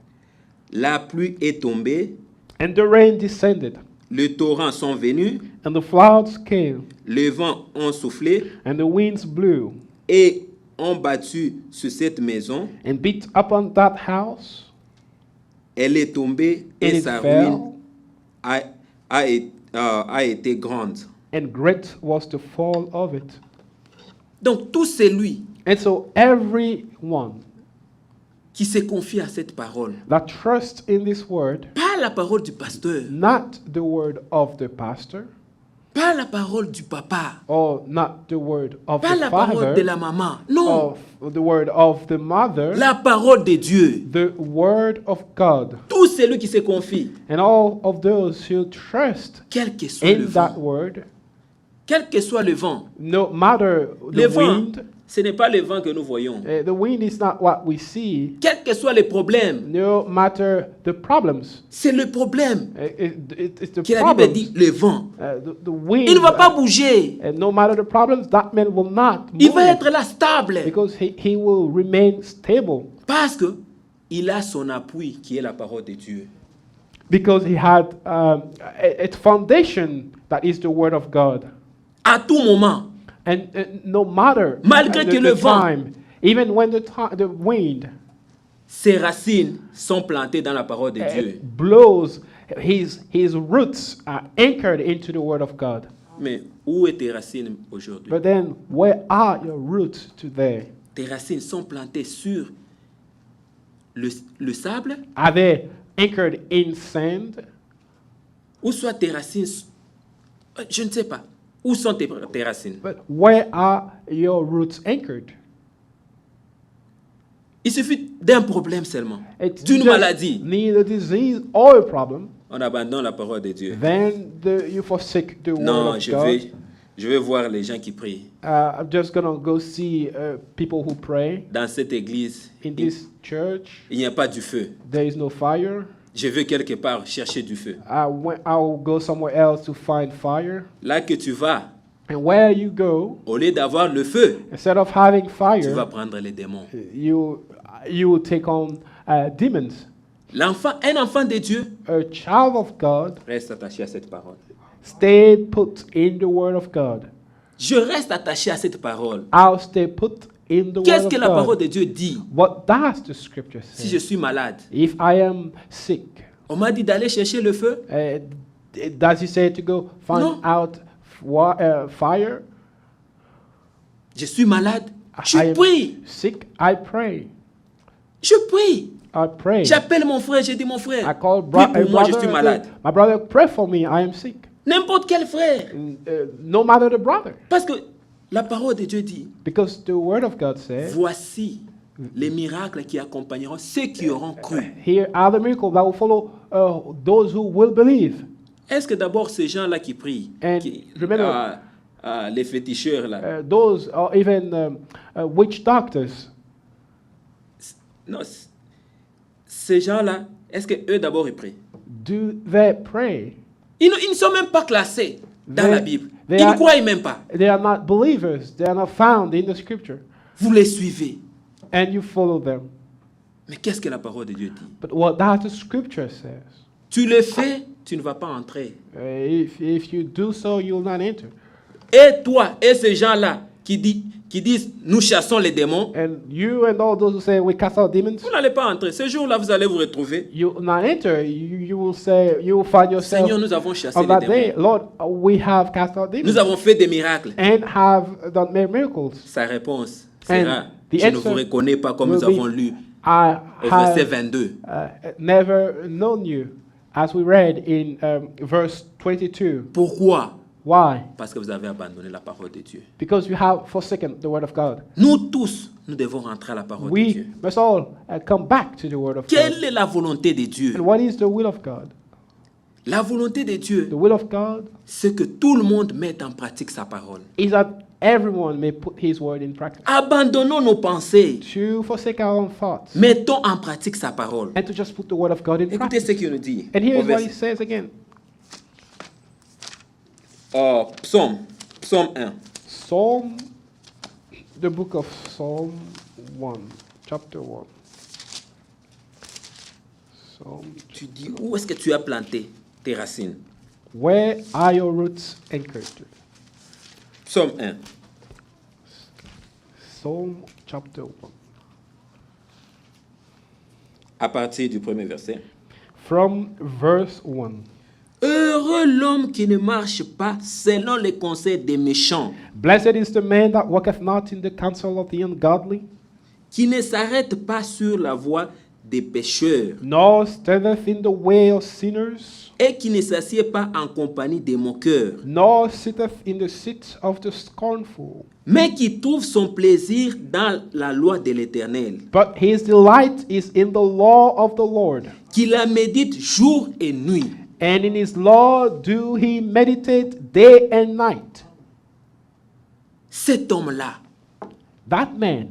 La pluie est tombée, And the rain descended, les torrents sont venus, and the floods came, les vents ont soufflé and the winds blew, et ont battu sur cette maison. and beat upon that house, Elle est tombée and et it sa fell, ruine a été grande. and great was the fall of it. Donc tout celui And so everyone qui se confie à cette parole, that trusts in this word, pas la parole du pasteur, not the word of the pastor, pas la parole du papa, or not the word of pas the la parole de la father, maman, non, of the word of the mother, la parole de Dieu. the word of God, Tout celui qui se confie, and all of those who trust quel que soit le in that vent, word, quel que soit le vent, no matter le the vent, wind. ce n'est pas le vent que nous voyons. The wind is not what we see, Quel que soit les problèmes, no matter the problems. c'est le problème It's the que la Bible problems. dit, le vent. The wind. Il ne va pas bouger. And no matter the problems, that man will not Il move va être là stable. because he will remain stable Parce que il a son appui qui est la parole de Dieu. because he had a foundation that is the word of God. À tout moment, And no matter Malgré que the le vent- time, even when the wind ses racines sont plantées dans la parole de Dieu. blows, his roots are anchored into the word of God. Mais où est tes racines aujourd'hui? But then, where are your roots today? Tes racines sont plantées sur le sable, Are they anchored in sand? ou soit tes racines, je ne sais pas, où sont tes racines? But where are your roots anchored? Il suffit d'un problème seulement, It's d'une just maladie. need a disease or a problem. On abandonne la parole de Dieu. Then you forsake the word Non, of je God. vais voir les gens qui prient. I'm just gonna go see people who pray Dans cette église, in this church. il n'y a pas du feu. There is no fire. Je vais quelque part chercher du feu. I'll go somewhere else to find fire. Là que tu vas, And where you go, au lieu d'avoir le feu, instead of having tu vas fire, prendre les démons. you will take on demons. Un enfant de Dieu A child of God, reste attaché à cette parole. stay put in the word of God. Je reste attaché à cette parole. I'll stay put in the Qu'est-ce word que of la parole God. de Dieu dit What does the scripture si je say? suis malade? If I am sick, On m'a dit d'aller chercher le feu. does he say to go find No. out fire? Je suis malade. I Je am prie. sick, I pray. Je prie. I pray. J'appelle mon frère, je dis mon I frère, call prie a pour moi, je brother. suis I malade. say, my brother, pray for me. I am sick. N'importe quel frère. No matter the brother, Parce que la parole de Dieu dit, because the word of God says, voici les miracles qui accompagneront ceux qui auront cru. "Here are the miracles that will follow those who will believe." Est-ce que d'abord ces gens-là qui prient, And remember- les féticheurs là, Those or even witch doctors. non, ces gens-là, est-ce que eux d'abord ils prient? Do they pray? Ils ne sont même pas classés dans They- la Bible. they Ils ne are- croient même pas. They are not believers. They are not found in the scripture, Vous les suivez. and you follow them. Mais qu'est-ce que la parole de Dieu dit? But what does the scripture says? Tu le fais, tu ne vas pas entrer. If you do so, you will not enter. Et toi et ces gens-là qui disent nous chassons les démons, and you and all those who say we cast out demons, vous n'allez pas entrer. Ce jour-là, vous allez vous retrouver. you will not enter. You will say, you will find yourself Seigneur, nous avons chassé on les that day, démons. Lord, we have cast out demons Nous avons fait des miracles. and have done miracles. Sa réponse And sera, the je ne answer vous reconnais pas comme will nous be, avons lu I au verset have 22. never known you, as we read in verse 22. Pourquoi? Why? Parce que vous avez abandonné la parole de Dieu. Because you have forsaken the word of God. Nous tous, nous devons rentrer à la parole de We Dieu. must all come back to the word of God. Quelle est la volonté de Dieu? And what is the will of God? La volonté de Dieu, The will of God c'est que tout le monde mette en pratique sa parole. is that everyone may put his word in practice. Abandonnons nos pensées. To forsake our own thoughts Mettons en pratique sa parole. and to just put the word of God in Écoutez practice. ce qu'il nous dit. And here Au is what he verset- says again. Psaume 1. Psalm, the book of Psalm 1, chapter 1. Psalm, Tu dis, où est-ce que tu as planté tes racines? where are your roots anchored? Psaume 1. Psalm chapter 1. À partir du premier verset. From verse 1. Heureux l'homme qui ne marche pas selon les conseils des méchants, Blessed is the man that walketh not in the counsel of the ungodly, qui ne s'arrête pas sur la voie des pécheurs, nor standeth in the way of sinners, et qui ne s'assied pas en compagnie des moqueurs, nor sitteth in the seat of the scornful. mais qui trouve son plaisir dans la loi de l'Éternel, But his delight is in the law of the Lord, qui la médite jour et nuit. and in his law do he meditate day and night. Cet homme-là, That man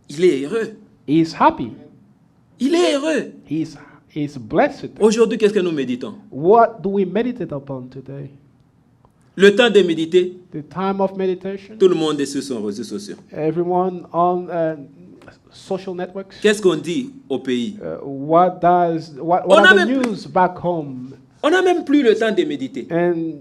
il est heureux. is happy. Il est heureux. He's blessed. Aujourd'hui, qu'est-ce que nous méditons? What do we meditate upon today? Le temps de méditer, The time of meditation. tout le monde est sur son réseau social. Everyone on social networks. Qu'est-ce qu'on dit au pays? What are On a the même- news back home? On n'a même plus le temps de méditer. And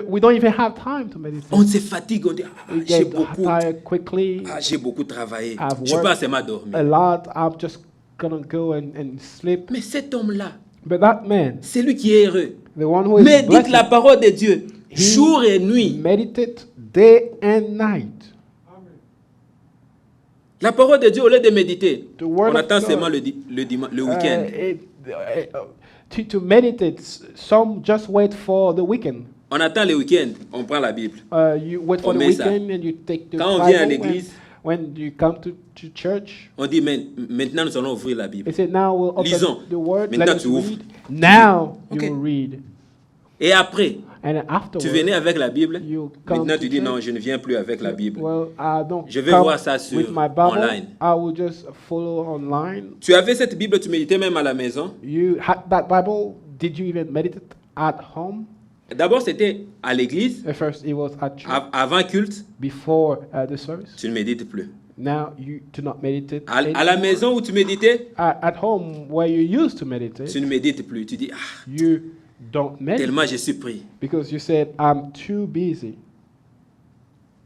we don't even have time to meditate. On se fatigue, on dit, We j'ai get beaucoup, tired quickly. j'ai beaucoup travaillé. I've Je worked pense seulement dormir. a lot. I'm just gonna go and sleep. Mais cet homme-là, But that man, c'est lui qui est heureux. the one who is Médite blessed, la parole de Dieu he jour et nuit. meditate day and night. La parole de Dieu, au lieu de méditer, The word on of attend God. seulement le week-end. To meditate, some just wait for the weekend. On attend le week-end, on prend la Bible. You wait for On the met ça. weekend and you take the Quand on vient à Bible. l'église, When you come to church, On dit maintenant nous allons ouvrir la Bible. they say, now we'll open Lisons. the word. Maintenant Let us tu ouvres. read. Now Ok. you will read. Et après, And then tu afterwards, venais avec la Bible. you come Maintenant to tu dis church. non, je ne viens plus avec la Bible. Well, I don't Je vais come voir ça sur with my Bible. online. I will just follow online. Tu avais cette Bible, tu méditais même à la maison. You had that Bible. Did you even meditate at home? D'abord, c'était à l'église, At first, it was at church avant culte, before the service. tu ne médites plus. Now you do not meditate. À la anymore. maison où tu méditais, At home, where you used to meditate, tu ne médites plus. Tu dis, ah, you don't meditate tellement je suis pris. because you said, I'm too busy.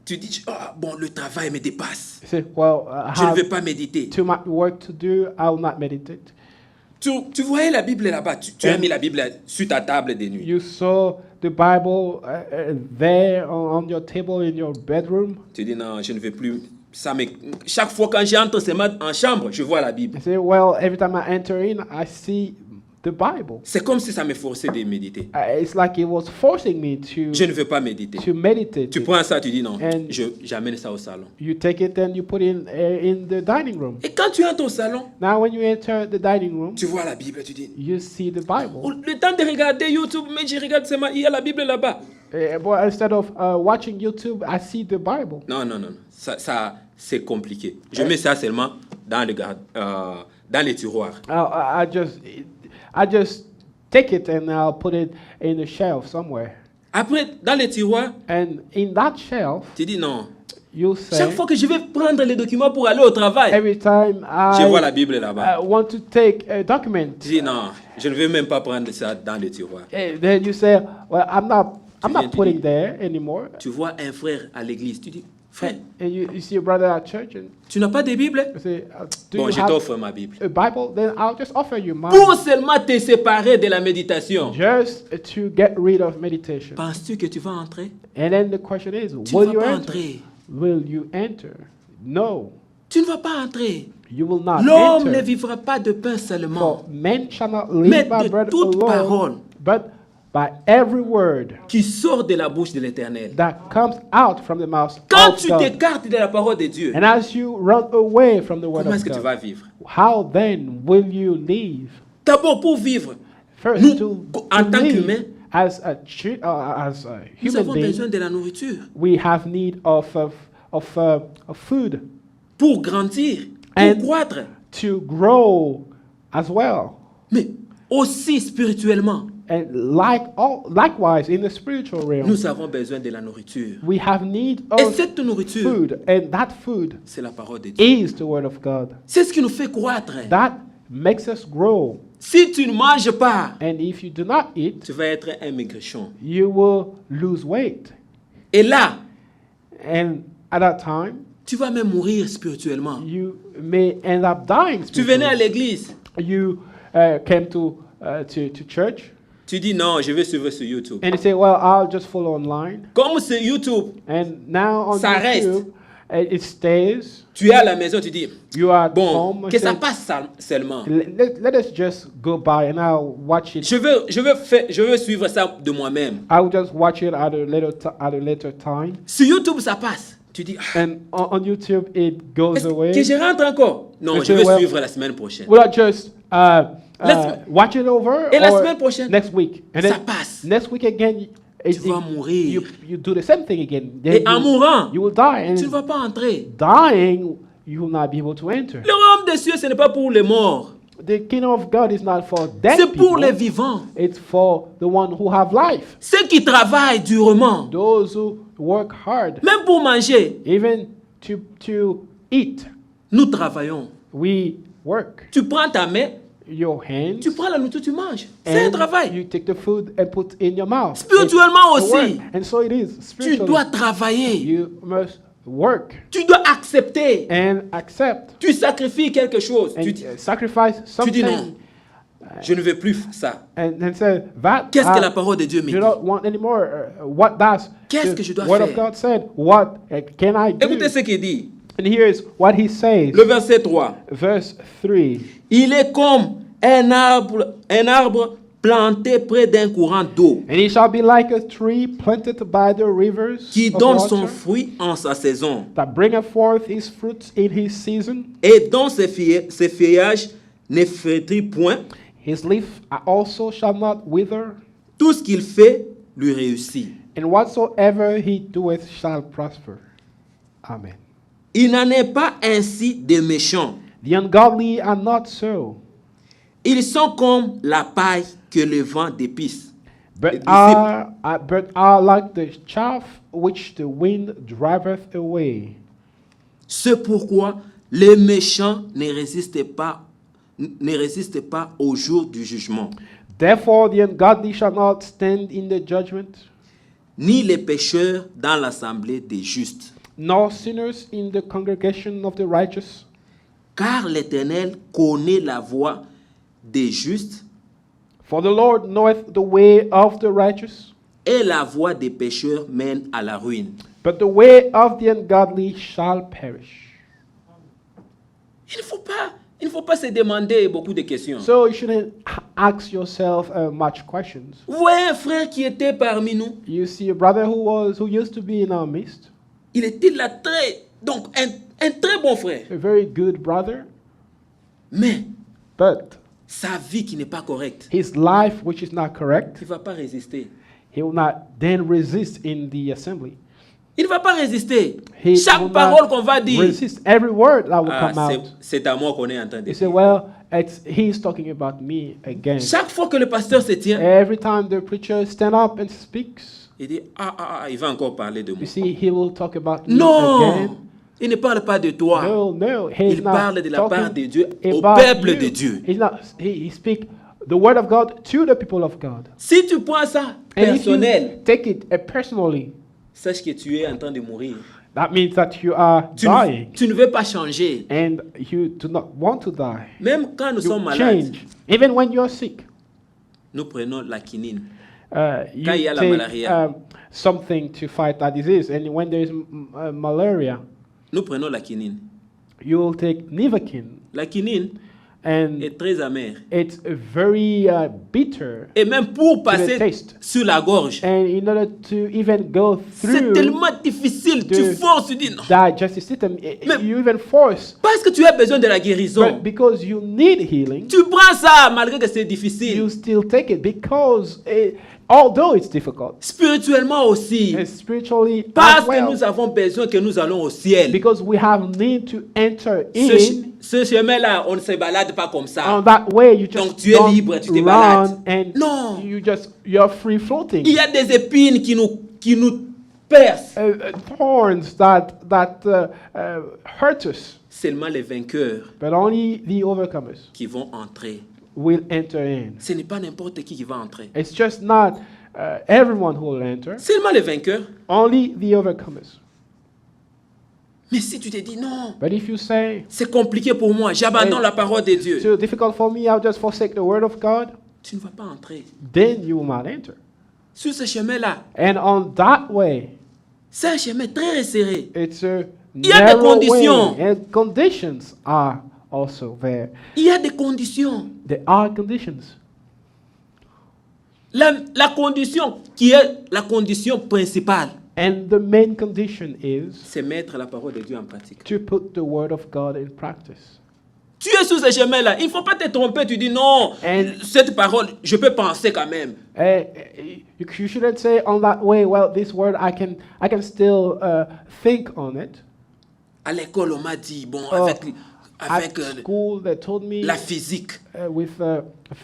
Tu dis, ah, bon, le travail me dépasse. You said, well, I Je ne have veux pas méditer. too much work to do. I will not meditate. Tu voyais la Bible là-bas. Tu as mis la Bible sur ta table de nuit. You saw the Bible there on your table in your bedroom. Tu dis, non, je ne veux plus. Chaque fois quand j'entre seulement en chambre, je vois la Bible. I say, well, every time I enter in, I see the Bible. C'est comme si ça me forçait de méditer. It's like it was forcing me Je ne veux pas méditer. to meditate. Tu prends ça, tu dis non, And- j'amène ça au salon. You take it and you put it in the dining room. Et quand tu entres au salon, Now, when you enter the dining room, tu vois la Bible, tu dis, you see the Bible. le temps de regarder YouTube, mais je regarde seulement, il y a la Bible là-bas. But instead of watching YouTube, I see the Bible. Non, non, non, ça c'est compliqué. Je mets ça seulement dans les tiroirs. I just take it and I'll put it in a shelf somewhere. Après, dans les tiroirs, And in that shelf, tu dis non. you say, Chaque fois que je vais prendre les documents pour aller au travail, every time je vois la I Bible là-bas. want to take a document, Tu dis non, je ne vais même pas prendre ça dans les tiroirs. then you say, well, I'm viens, not tu putting dis- there anymore. Tu vois un frère à l'église, tu dis, Frère, And you see your brother at church and tu n'as pas de Bible? you say, do Bon, you je have t'offre ma Bible. a Bible? Then I'll just offer you mine. Pour seulement te séparer de la méditation. Just to get rid of meditation. Penses-tu que tu vas entrer? And then the question is, Tu ne will vas you pas enter? entrer. Will you enter? No, Tu ne vas pas entrer. you will not L'homme ne enter. vivra pas de pain seulement, For men shall not mais live by de bread toute alone, parole but by every word qui sort de la bouche de l'Éternel. that comes out from the mouth Quand of tu God. t'écartes de la parole de Dieu, And as you run away from the word comment of est-ce que tu God, vas vivre? how then will you live? D'abord, pour vivre, First, nous, to en tant live qu'humains, as a nous human avons being, besoin de la nourriture we have need of food pour grandir, pour And- croître, to grow as well. mais aussi spirituellement. And likewise in the spiritual realm, Nous avons besoin de la nourriture. we have need Et of cette nourriture, food, and that food c'est la parole de Dieu. is the word of God. C'est ce qui nous fait croître. That makes us grow. Si tu ne manges pas, And if you do not eat, tu vas être un maigrichon. you will lose weight. Et là, And at that time, tu vas même mourir spirituellement. you may end up dying. Tu venais à spiritually. l'église, You came to church, tu dis non, je vais suivre sur YouTube. and you say, "Well, I'll just follow online." Comme c'est YouTube, And now on Ça reste. YouTube, it stays. tu es à la maison, tu dis, You are at bon, home. que ça say, passe seulement. let us just go by, and I'll watch it. Je veux suivre ça de moi-même. I'll just watch it at a later time. Sur YouTube, ça passe. Tu dis, ah, And on YouTube, it goes est-ce away. que je rentre encore? Non, You je say, vais well, suivre la semaine prochaine. Will I just Let's- watch it over? Et la or semaine prochaine, next week, and ça then passe. next week again, Tu vas mourir. you do the same thing again. Then Et en mourant, you will die, and tu ne vas pas entrer. dying, you will not be able to enter. Le royaume des cieux, ce n'est pas pour les morts. The kingdom of God is not for dead C'est pour people. les vivants. It's for the one who have life. Ceux qui travaillent durement. Those who work hard, Même pour manger, even to eat. nous travaillons. We work. Tu prends ta main, Your hands. tu prends la nourriture, tu manges. C'est un And travail. you take the food and put in your mouth. Spirituellement It's a work. aussi, And so it is. tu Spiritually, dois travailler. you must work Tu dois accepter. and accept Tu sacrifies quelque chose. and Tu dis, sacrifice tu dis something. non, je ne veux plus ça. And say that Qu'est-ce que I la parole de Dieu me do dit? not want anymore. What does Qu'est-ce the que je dois word faire? of God said? What can I do? Écoutez ce qu'il dit. And here's what he says. Le verset 3. Verse 3. Il est comme un arbre planté près d'un courant d'eau And he shall be like a tree planted by the rivers qui of donne water, son fruit en sa saison that bringeth forth his fruits in his season. et dont ses feuillages ne flétrit point. His leaf also shall not wither, Tout ce qu'il fait lui réussit. and whatsoever he doeth shall prosper. Amen. Il n'en est pas ainsi des méchants. The ungodly are not so, Ils sont comme la paille que le vent dépice. but Les are like the chaff which the wind driveth away. C'est pourquoi les méchants ne résistent pas au jour du jugement, Therefore the ungodly shall not stand in the judgment, ni les pécheurs dans l'assemblée des justes. nor sinners in the congregation of the righteous. Car l'Éternel connaît la voie des justes For the Lord knoweth the way of the righteous, et la voie des pécheurs mène à la ruine. but the way of the ungodly shall perish. Il ne faut pas se demander beaucoup de questions. So you shouldn't ask yourself much questions. Vous voyez un frère qui était parmi nous, You see a brother who used to be in our midst, il était là donc un très bon frère. a very good brother, Mais but sa vie qui n'est pas correcte, his life which is not correct, il ne va pas résister. he will not then resist in the assembly. Il ne va pas résister. He will Chaque not parole qu'on va dire, resist every word that will ah, come out. c'est à moi qu'on est en train de You say, dire. well, he's talking about me again. Chaque fois que le pasteur se tient, Every time the preacher stand up and speaks, il dit, il va encore parler de moi. you see, he will talk about me Non, again. il ne parle pas de toi. No, he's Il not parle de la part talking de Dieu au about peuple you. de Dieu. He's not. He speak the word of God to the people of God. Si tu prends ça And if you personnel, take it personally, sache que tu es en train de mourir. that means that you are dying Tu ne veux pas changer. and you do not want to die. Même quand nous You sommes malades, change. Even when you're sick, nous prenons la quinine. you Quand il y a la take malaria. something to fight that disease. And when there is malaria, Nous prenons la quinine. you will take Nivaquine. La quinine And est très amère. it's very bitter. Et même pour passer taste. sur la gorge, And in order to even go c'est through tellement difficile. Tu the forces, tu dis non. digestive system, Mais- you even force. Parce que tu as besoin de la guérison. But because you need healing, Tu prends ça malgré que c'est difficile. you still take it because although it's difficult, Spirituellement aussi. and spiritually Parce as que well, nous avons besoin que nous allons au ciel. because we have need to enter Ce, in ce chemin-là, on ne se balade pas comme ça. on that way. You just Donc tu es don't libre, tu te run balades. and Non. you're free floating. Il y a des épines qui nous percent. Thorns that hurt us, Seulement les vainqueurs but only the overcomers qui vont entrer. will enter in. Ce n'est pas n'importe qui va entrer. It's just not everyone who will enter, Seulement les vainqueurs. only the overcomers. Mais si tu te dis non, But if you say, c'est compliqué pour moi, j'abandonne Hey. la parole de Dieu. it's too difficult for me, I'll just forsake the word of God, Tu ne vas pas entrer. then you will not enter. Sur ce chemin-là, And on that way, c'est un chemin très resserré. it's a Il y a des narrow conditions. way, and conditions are also there. Il y a des conditions. There are conditions. La condition qui est la condition principale, And the main condition is c'est mettre la parole de Dieu en pratique. to put the word of God in practice. Tu es sur ce chemin-là, il ne faut pas te tromper, tu dis non, And- cette parole, je peux penser quand même. You shouldn't say on that way, well, this word I can still think on it. À l'école, on m'a dit, bon, Oh, avec At school, they told me la physique, with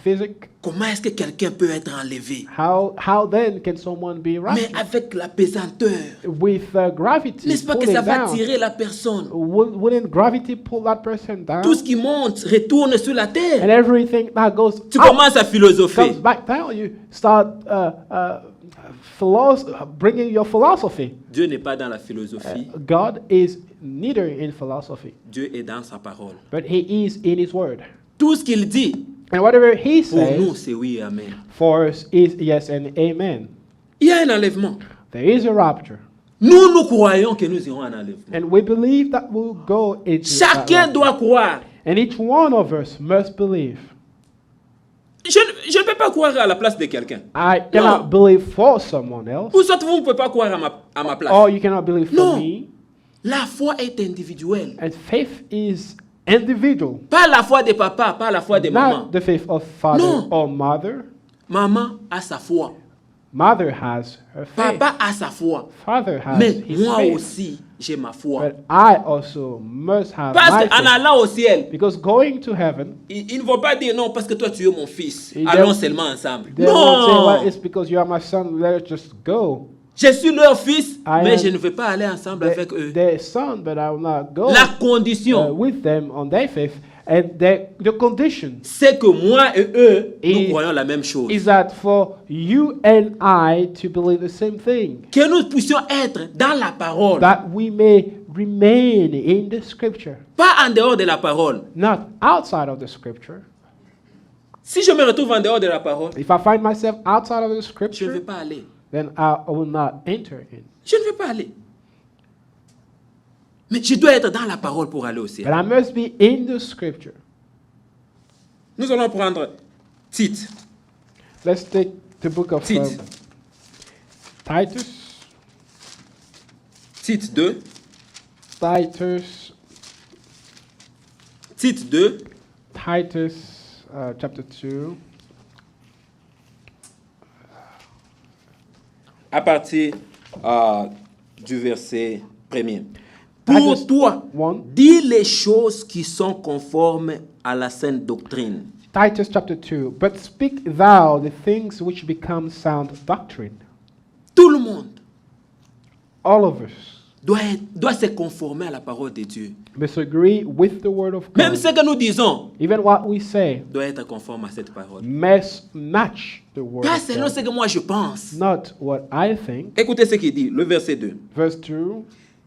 physics, comment est-ce que quelqu'un peut être enlevé? how then can someone be Mais raptured? avec la pesanteur, With gravity n'est-ce pas que pulling ça va down, tirer la personne? wouldn't gravity pull that person down? Tout ce qui monte retourne sur la And terre. everything that goes Tu up commences à philosopher. comes back down. You start bringing your philosophy. Dieu n'est pas dans la philosophie, God is neither in philosophy, Dieu est dans sa parole. but He is in His word. Tout ce qu'il dit, And whatever He pour nous, says c'est oui et amen. for us is yes and amen. Il y a un enlèvement. There is a rapture, Nous croyons que nous irons en enlèvement. and we believe that we'll go into that Chacun rapture. doit croire. And each one of us must believe. Je ne peux pas croire à la place de quelqu'un. I cannot believe for someone else, Ou soit vous ne pouvez pas croire à ma place. or you cannot believe for Non. me. La foi est individuelle. And faith is individual, Pas la foi des papas, pas la foi des mamans. not the faith of father Non. or mother. Maman a sa foi. Mother has her faith. Papa a sa foi. Father has Mais his moi faith. aussi, j'ai ma foi. But I also must have Parce my qu'en faith. allant au ciel, Because going to heaven, ils ne vont pas dire non parce que toi tu es mon fils. They Allons won't- seulement ensemble. they won't say, well, Non! it's because you are my son, let's just go. Je suis leur fils, I mais am je ne veux pas aller ensemble avec eux. Their son, but I will not go La condition, with them on their faith. And the condition c'est que moi et eux, nous Et- croyons la même chose. is that for you and I to believe the same thing, Que nous puissions être dans la parole, that we may remain in the scripture, pas en dehors de la parole. not outside of the scripture. Si je me retrouve en dehors de la parole, If I find myself outside of the je ne scripture, veux pas aller. then I will not enter in. Je ne veux pas aller. Mais je dois être dans la parole pour aller au ciel. But I must be in the scripture. Nous allons prendre Tite. Let's take the book of Tite. Titus. Tite 2. Titus. Tite 2. Titus chapter 2. À partir du verset 1er. Pour Titus toi, 1. dis les choses qui sont conformes à la sainte doctrine. Titus chapter 2. But speak thou the things which become sound doctrine. Tout le monde All of us doit se conformer à la parole de Dieu. must agree with the word of Même God. ce que nous disons Even what we say doit être conforme à cette parole. must match the word Pas of selon ce God. que moi je pense. Not what I think. Écoutez ce qu'il dit, le verset 2. Verse 2.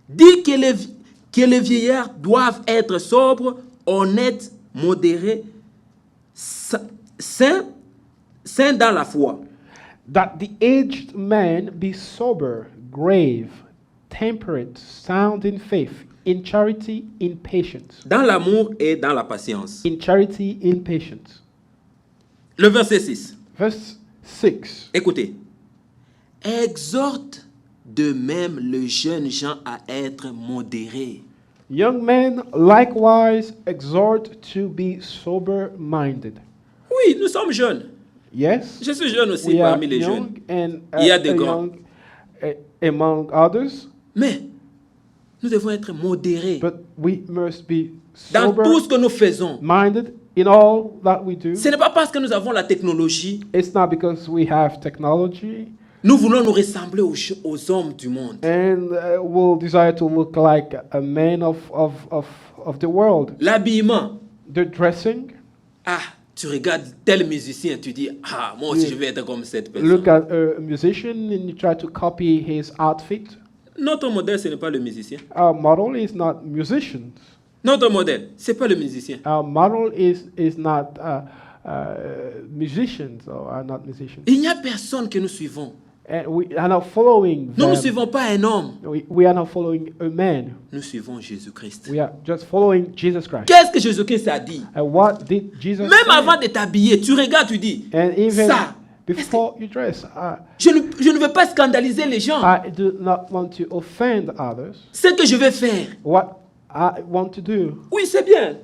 dit que les vieillards doivent être sobres, honnêtes, modérés, saints dans la foi. That the aged man be sober, grave, temperate, sound in faith, in charity, in patience. Dans l'amour et dans la patience. In charity, in patience. Le verset 6. Verse 6. Écoutez. Exhorte de même le jeune Jean à être modéré. Young men likewise exhort to be sober-minded. Oui, nous sommes jeunes. Yes, Je suis jeune aussi we are parmi les jeunes. young and Il y a des grands. young among others, Mais nous devons être modérés but we must be dans tout ce que nous faisons. sober-minded in all that we do. Ce n'est pas parce que nous avons la technologie, It's not because we have technology nous voulons nous ressembler aux hommes du monde. and we'll desire to look like a man of the world. L'habillement. The dressing, Ah, tu regardes tel musicien, tu dis, ah, moi aussi je vais être comme cette personne. look at a musician and you try to copy his outfit. Notre modèle, ce n'est pas le musicien. Our model is not musicians. Notre modèle, ce n'est pas le musicien. Our model is not musicians or are not musicians. Il n'y a personne que nous suivons. And we are not following Nous ne them. suivons pas un homme. We are not following a man. Nous suivons Jésus-Christ. We are just following Jesus Christ. Qu'est-ce que Jésus-Christ a dit? And what did Jesus Même say? avant de t'habiller, tu regardes, tu dis, And even ça, before you dress, je ne veux pas scandaliser les gens. I do not want to offend others. Ce que je vais faire, What I want to do, oui, c'est bien.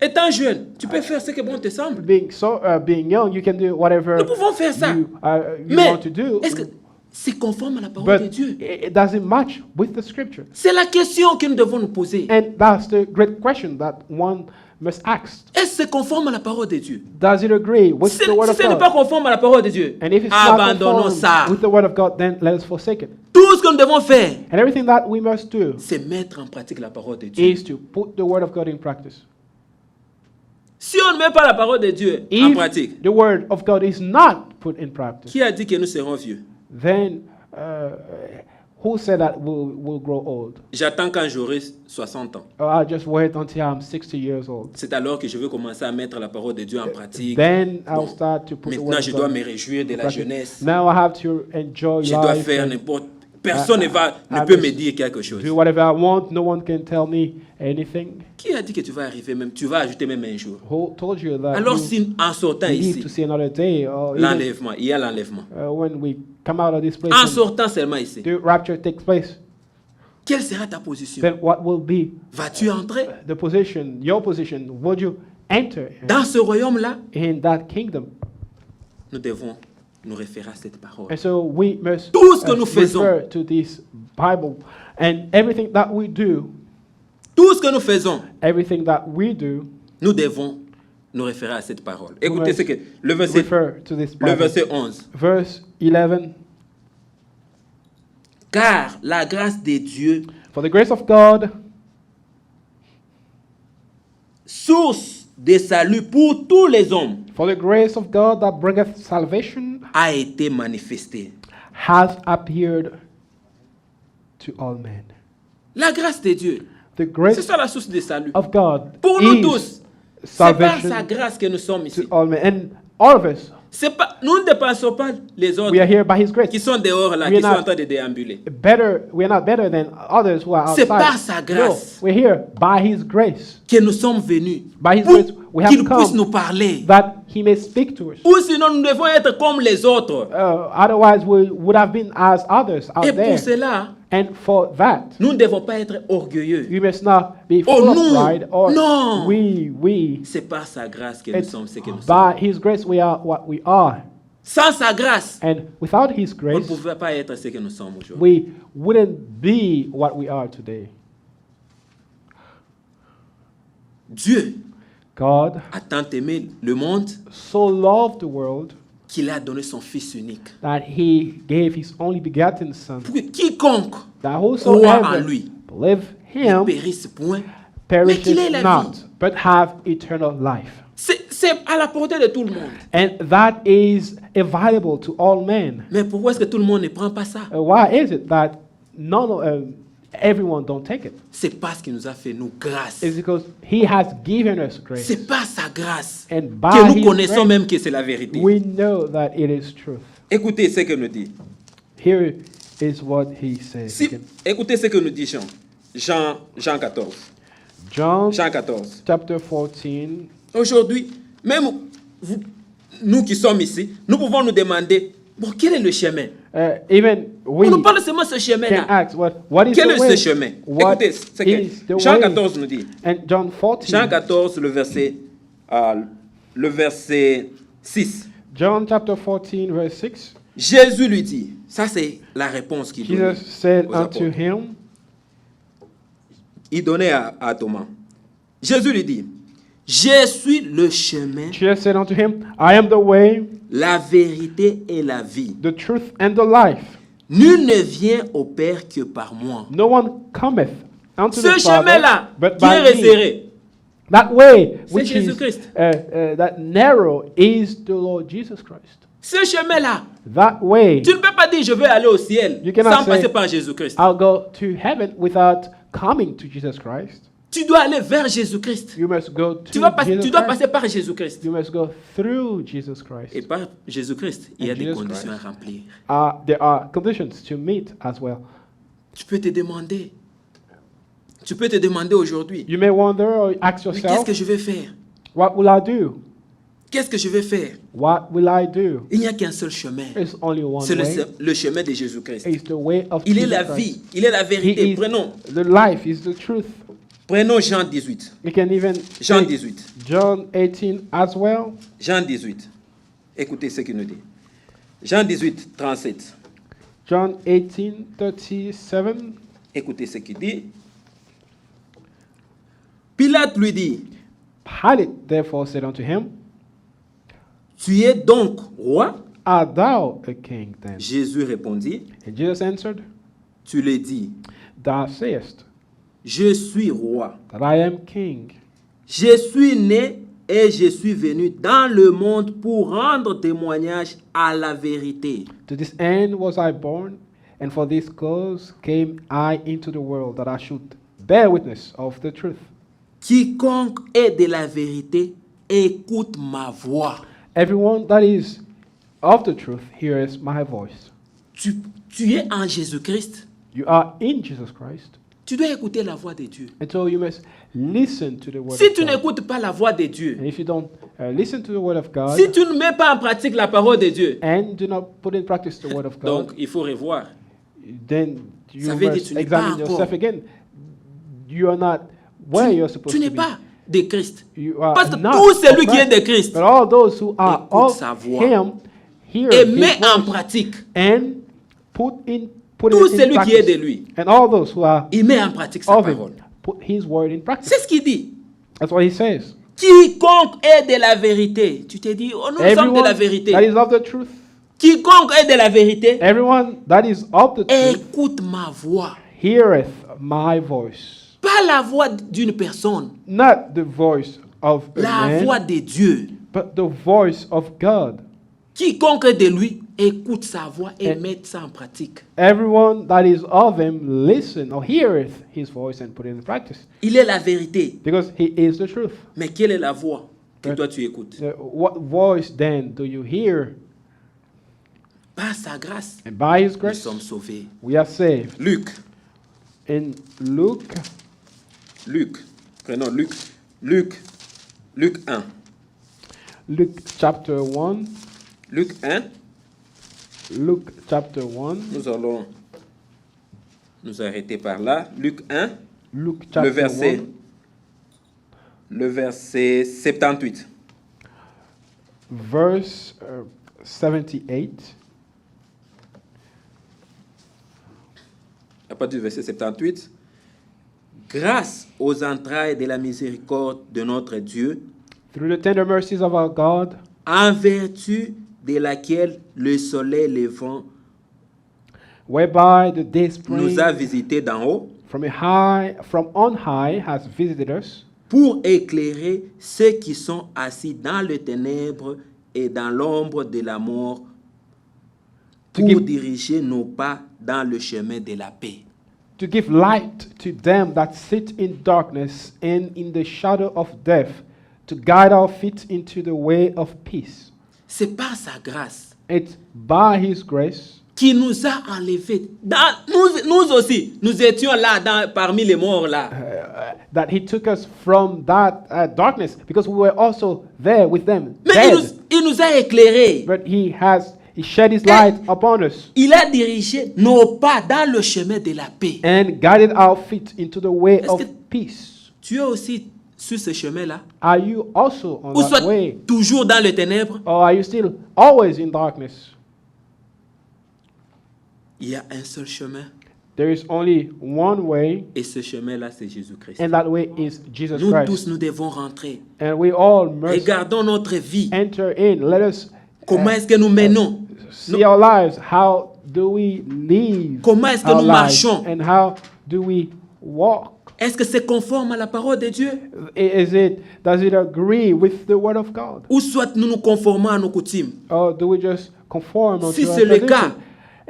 Étant jeune, tu peux faire ce que bon te semble. being young, you can do whatever Nous pouvons faire ça. you Mais want to do. est-ce que c'est conforme à la parole de But Dieu? it doesn't match with the scripture. C'est la question que nous devons nous poser. And that's the great question that one must ask. Est-ce que c'est conforme à la parole de Dieu? Does it agree with Si the word si of ce n'est pas God? conforme à la parole de Dieu, And if it's not abandonnons conformed ça. with the word of God, then let us forsake it. Tout ce que nous devons faire, And everything that we must do c'est mettre en pratique la parole de Dieu. is to put the word of God in practice. Si on ne met pas la parole de Dieu en If pratique, the word of God is not put in practice, qui a dit que nous serons vieux? then who said that we'll grow old? J'attends quand j'aurai 60 ans. I'll just wait until I'm 60 years old. C'est alors que je vais commencer à mettre la parole de Dieu en pratique. Then I'll Bon, start to put the word maintenant, of je dois God me réjouir de in la practice. jeunesse. Now I have to enjoy Je dois life faire and n'importe. Personne ne I peut must me dire quelque chose. do whatever I want. No one can tell me anything. Qui a dit que tu vas arriver même? Tu vas ajouter même un jour. Who told you that Alors, you si en sortant need ici, to see another day, or even, l'enlèvement, il y a l'enlèvement. when we come out of this place En and sortant seulement ici, the rapture takes place, quelle sera ta position? then what will be Vas-tu entrer the position, your position? Would you enter dans ce royaume-là? in that kingdom? Nous devons nous référer à cette parole. And so we must Tout ce que nous faisons. refer to this Bible, and everything that we do, Tout ce que nous faisons, nous devons nous référer à cette parole. Écoutez ce que le verset, refer to this le Bible. verset 11. Verse 11. Car la grâce de Dieu, For the grace of God, source de salut pour tous les hommes, for the grace of God that bringeth salvation, a été manifestée. has appeared to all men. La grâce de Dieu, The c'est grace ça la source de salut. of God Pour nous is tous, c'est par salvation sa grâce que nous sommes to ici. all men. And all of us, C'est pas, nous ne dépensons pas les autres we are here by His grace. qui sont dehors là, We qui sont are not en train de déambuler. We are not better than others who are C'est outside. par sa grâce. No, we're here by His grace, Que nous sommes venus By His pour grace, we have qu'il puisse come. nous parler. that He may speak to us. Ou sinon nous devons être comme les autres. Otherwise, we would have been as others out Et there. pour cela, And for that, nous ne devons pas être orgueilleux. we must not be Oh, full of nous. pride or Non. we. C'est par sa grâce que nous It's sommes ce que nous sommes. by His grace we are what we are. Sans sa grâce, And without His on ne grace, pouvait pas être ce que nous sommes aujourd'hui. we wouldn't be what we are today. Dieu God a tant aimé le monde so loved the world qu'il a donné son Fils unique. that He gave His only begotten Son, Pour que quiconque that croit en whosoever lui believe ne Him périsse point. perishes qu'il ait la not, vie. but have eternal life. C'est à la portée de tout le monde. And that is available to all men. Mais pourquoi est-ce que tout le monde ne prend pas ça? Why is it that everyone don't take it. C'est parce qu'il nous a fait nous grâce. It's because he has given us grace. C'est par sa grâce And que by nous his connaissons grace, même que c'est la vérité. we know that it is truth. Écoutez ce que nous dit. Here is what he says. Si, again. écoutez ce que nous dit Jean 14. John Jean 14. chapter 14. Aujourd'hui, même nous qui sommes ici, nous pouvons nous demander, bon, quel est le chemin? Even we On nous parle seulement de ce can chemin-là. ask what is Quel the est way? ce chemin? What Écoutez, c'est is que the Jean way? 14 nous dit. And John 14. Jean 14, le verset 6. John chapter 14 verse 6. Jésus lui dit, ça c'est la réponse qu'il donnait Jesus said aux unto apôtres. him, Il donnait à Thomas. Jésus lui dit, je suis le chemin, Jesus said unto him, I am the way, la vérité et la vie. the truth, and the life. Nul ne vient au Père que par moi. No one cometh unto Ce the Father, chemin-là but qui est by me. resserré, That way, c'est which is Jésus-Christ. that narrow, is the Lord Jesus Christ. Ce chemin-là, That way, tu ne peux pas dire je vais aller au ciel You cannot sans say, passer par Jésus-Christ. I'll go to heaven without coming to Jesus Christ. Tu dois aller vers Jésus-Christ. You must go to Tu dois Jesus passer Christ. par Jésus-Christ. You must go through Jesus Christ. Et par Jésus-Christ, il y a And des Jesus conditions Christ. à remplir. There are conditions to meet as well. Tu peux te demander. Tu peux te demander aujourd'hui, You may wonder or ask mais qu'est-ce yourself, que je vais faire? what will I do? Qu'est-ce que je vais faire? What will I do? Il n'y a qu'un seul chemin. There's only one C'est way. le chemin de Jésus-Christ. It's the way of Il est Jesus la Christ. vie, il est la He vérité. is the life, is the truth. Prenons Jean 18. You can even Jean take 18. John 18 as well. Jean 18. Écoutez ce qu'il nous dit. Jean 18, 37. John 18, 37. Écoutez ce qu'il dit. Pilate lui dit, Pilate therefore said unto him, tu es donc roi? Art thou a king then? Jésus répondit, And Jesus answered, tu le dis, Thou sayest je suis roi. that I am king. Je suis né et je suis venu dans le monde pour rendre témoignage à la vérité. To this end was I born, and for this cause came I into the world, that I should bear witness of the truth. Quiconque est de la vérité, écoute ma voix. Everyone that is of the truth hears my voice. Tu es en Jésus-Christ. You are in Jesus Christ, Tu dois écouter la voix de Dieu. and so you must listen to the word Si of tu God. n'écoutes pas la voix de Dieu, And if you don't listen to the word of God, si tu ne mets pas en pratique la parole de Dieu, and do not put in practice the word of God, donc il faut revoir. then you Ça veut dire must tu n'es pas examine encore. yourself again. You are not where you're supposed Tu n'es to be. pas de Christ. You are Parce que not tout celui of qui est Christ. de Christ But all those who are écoute of sa voix Him hear et His met en voice pratique. and put Tout it in celui qui est de practice. lui, And all those who are il met en pratique sa of Him parole. put His word in practice. C'est ce qu'il dit. That's what He says. Quiconque est de la vérité. Tu te dis, oh, nous sommes de Everyone la vérité. that is of the truth, Quiconque est de la vérité, everyone that is of the truth, écoute ma voix. heareth my voice. Pas la voix d'une personne, Not the voice of a la man, voix de Dieu. but the voice of God. Quiconque est de lui, écoute sa voix et Et- met ça en pratique. Everyone that is of Him listen or heareth His voice and put it in practice, Il est la vérité. because He is the truth. Mais quelle est la voix que Ouais. toi tu écoutes? What voice then do you hear? Par sa grâce, And by His nous grace, sommes sauvés. we are saved. Luc, In Luke, prenons Luc 1. Luke chapter 1, Luc 1, Luke chapter 1, nous allons nous arrêter par là. Luc 1, Luke le chapter verset, 1, le verset 78. verse 78. À partir du verset 78. Grâce aux entrailles de la miséricorde de notre Dieu, Through the tender mercies of our God, en vertu de laquelle le soleil levant whereby the day spring nous a visités d'en haut, from on high has visited us, pour éclairer ceux qui sont assis dans les ténèbres et dans l'ombre de la mort, To pour give- diriger nos pas dans le chemin de la paix. to give light to them that sit in darkness and in the shadow of death, to guide our feet into the way of peace. C'est par sa grâce It's by His grace qui nous a enlevés. Nous aussi, nous étions là parmi les morts là. that He took us from that darkness, because we were also there with them, Mais dead. il nous a éclairés. But He shed His light upon us Il a dirigé nos pas dans le chemin de la paix. and guided our feet into the way Est-ce of que- peace. Tu es aussi sur ce chemin-là? Are you also on Ou that soit way? toujours dans les ténèbres? Or are you still always in darkness? Il y a un seul chemin. There is only one way, Et ce chemin-là, c'est Jésus-Christ. and that way is Jesus Nous tous, Christ. nous devons rentrer. And we all must Regardons notre vie. enter in. Let us Comment est-ce que nous menons? see our lives. How do we live Comment est-ce que our nous lives? marchons? And how do we walk? Est-ce que c'est conforme à la parole de Dieu? Does it agree with the word of God? Ou soit nous nous conformons à nos coutumes? Or do we just conform Si unto our c'est le tradition? cas,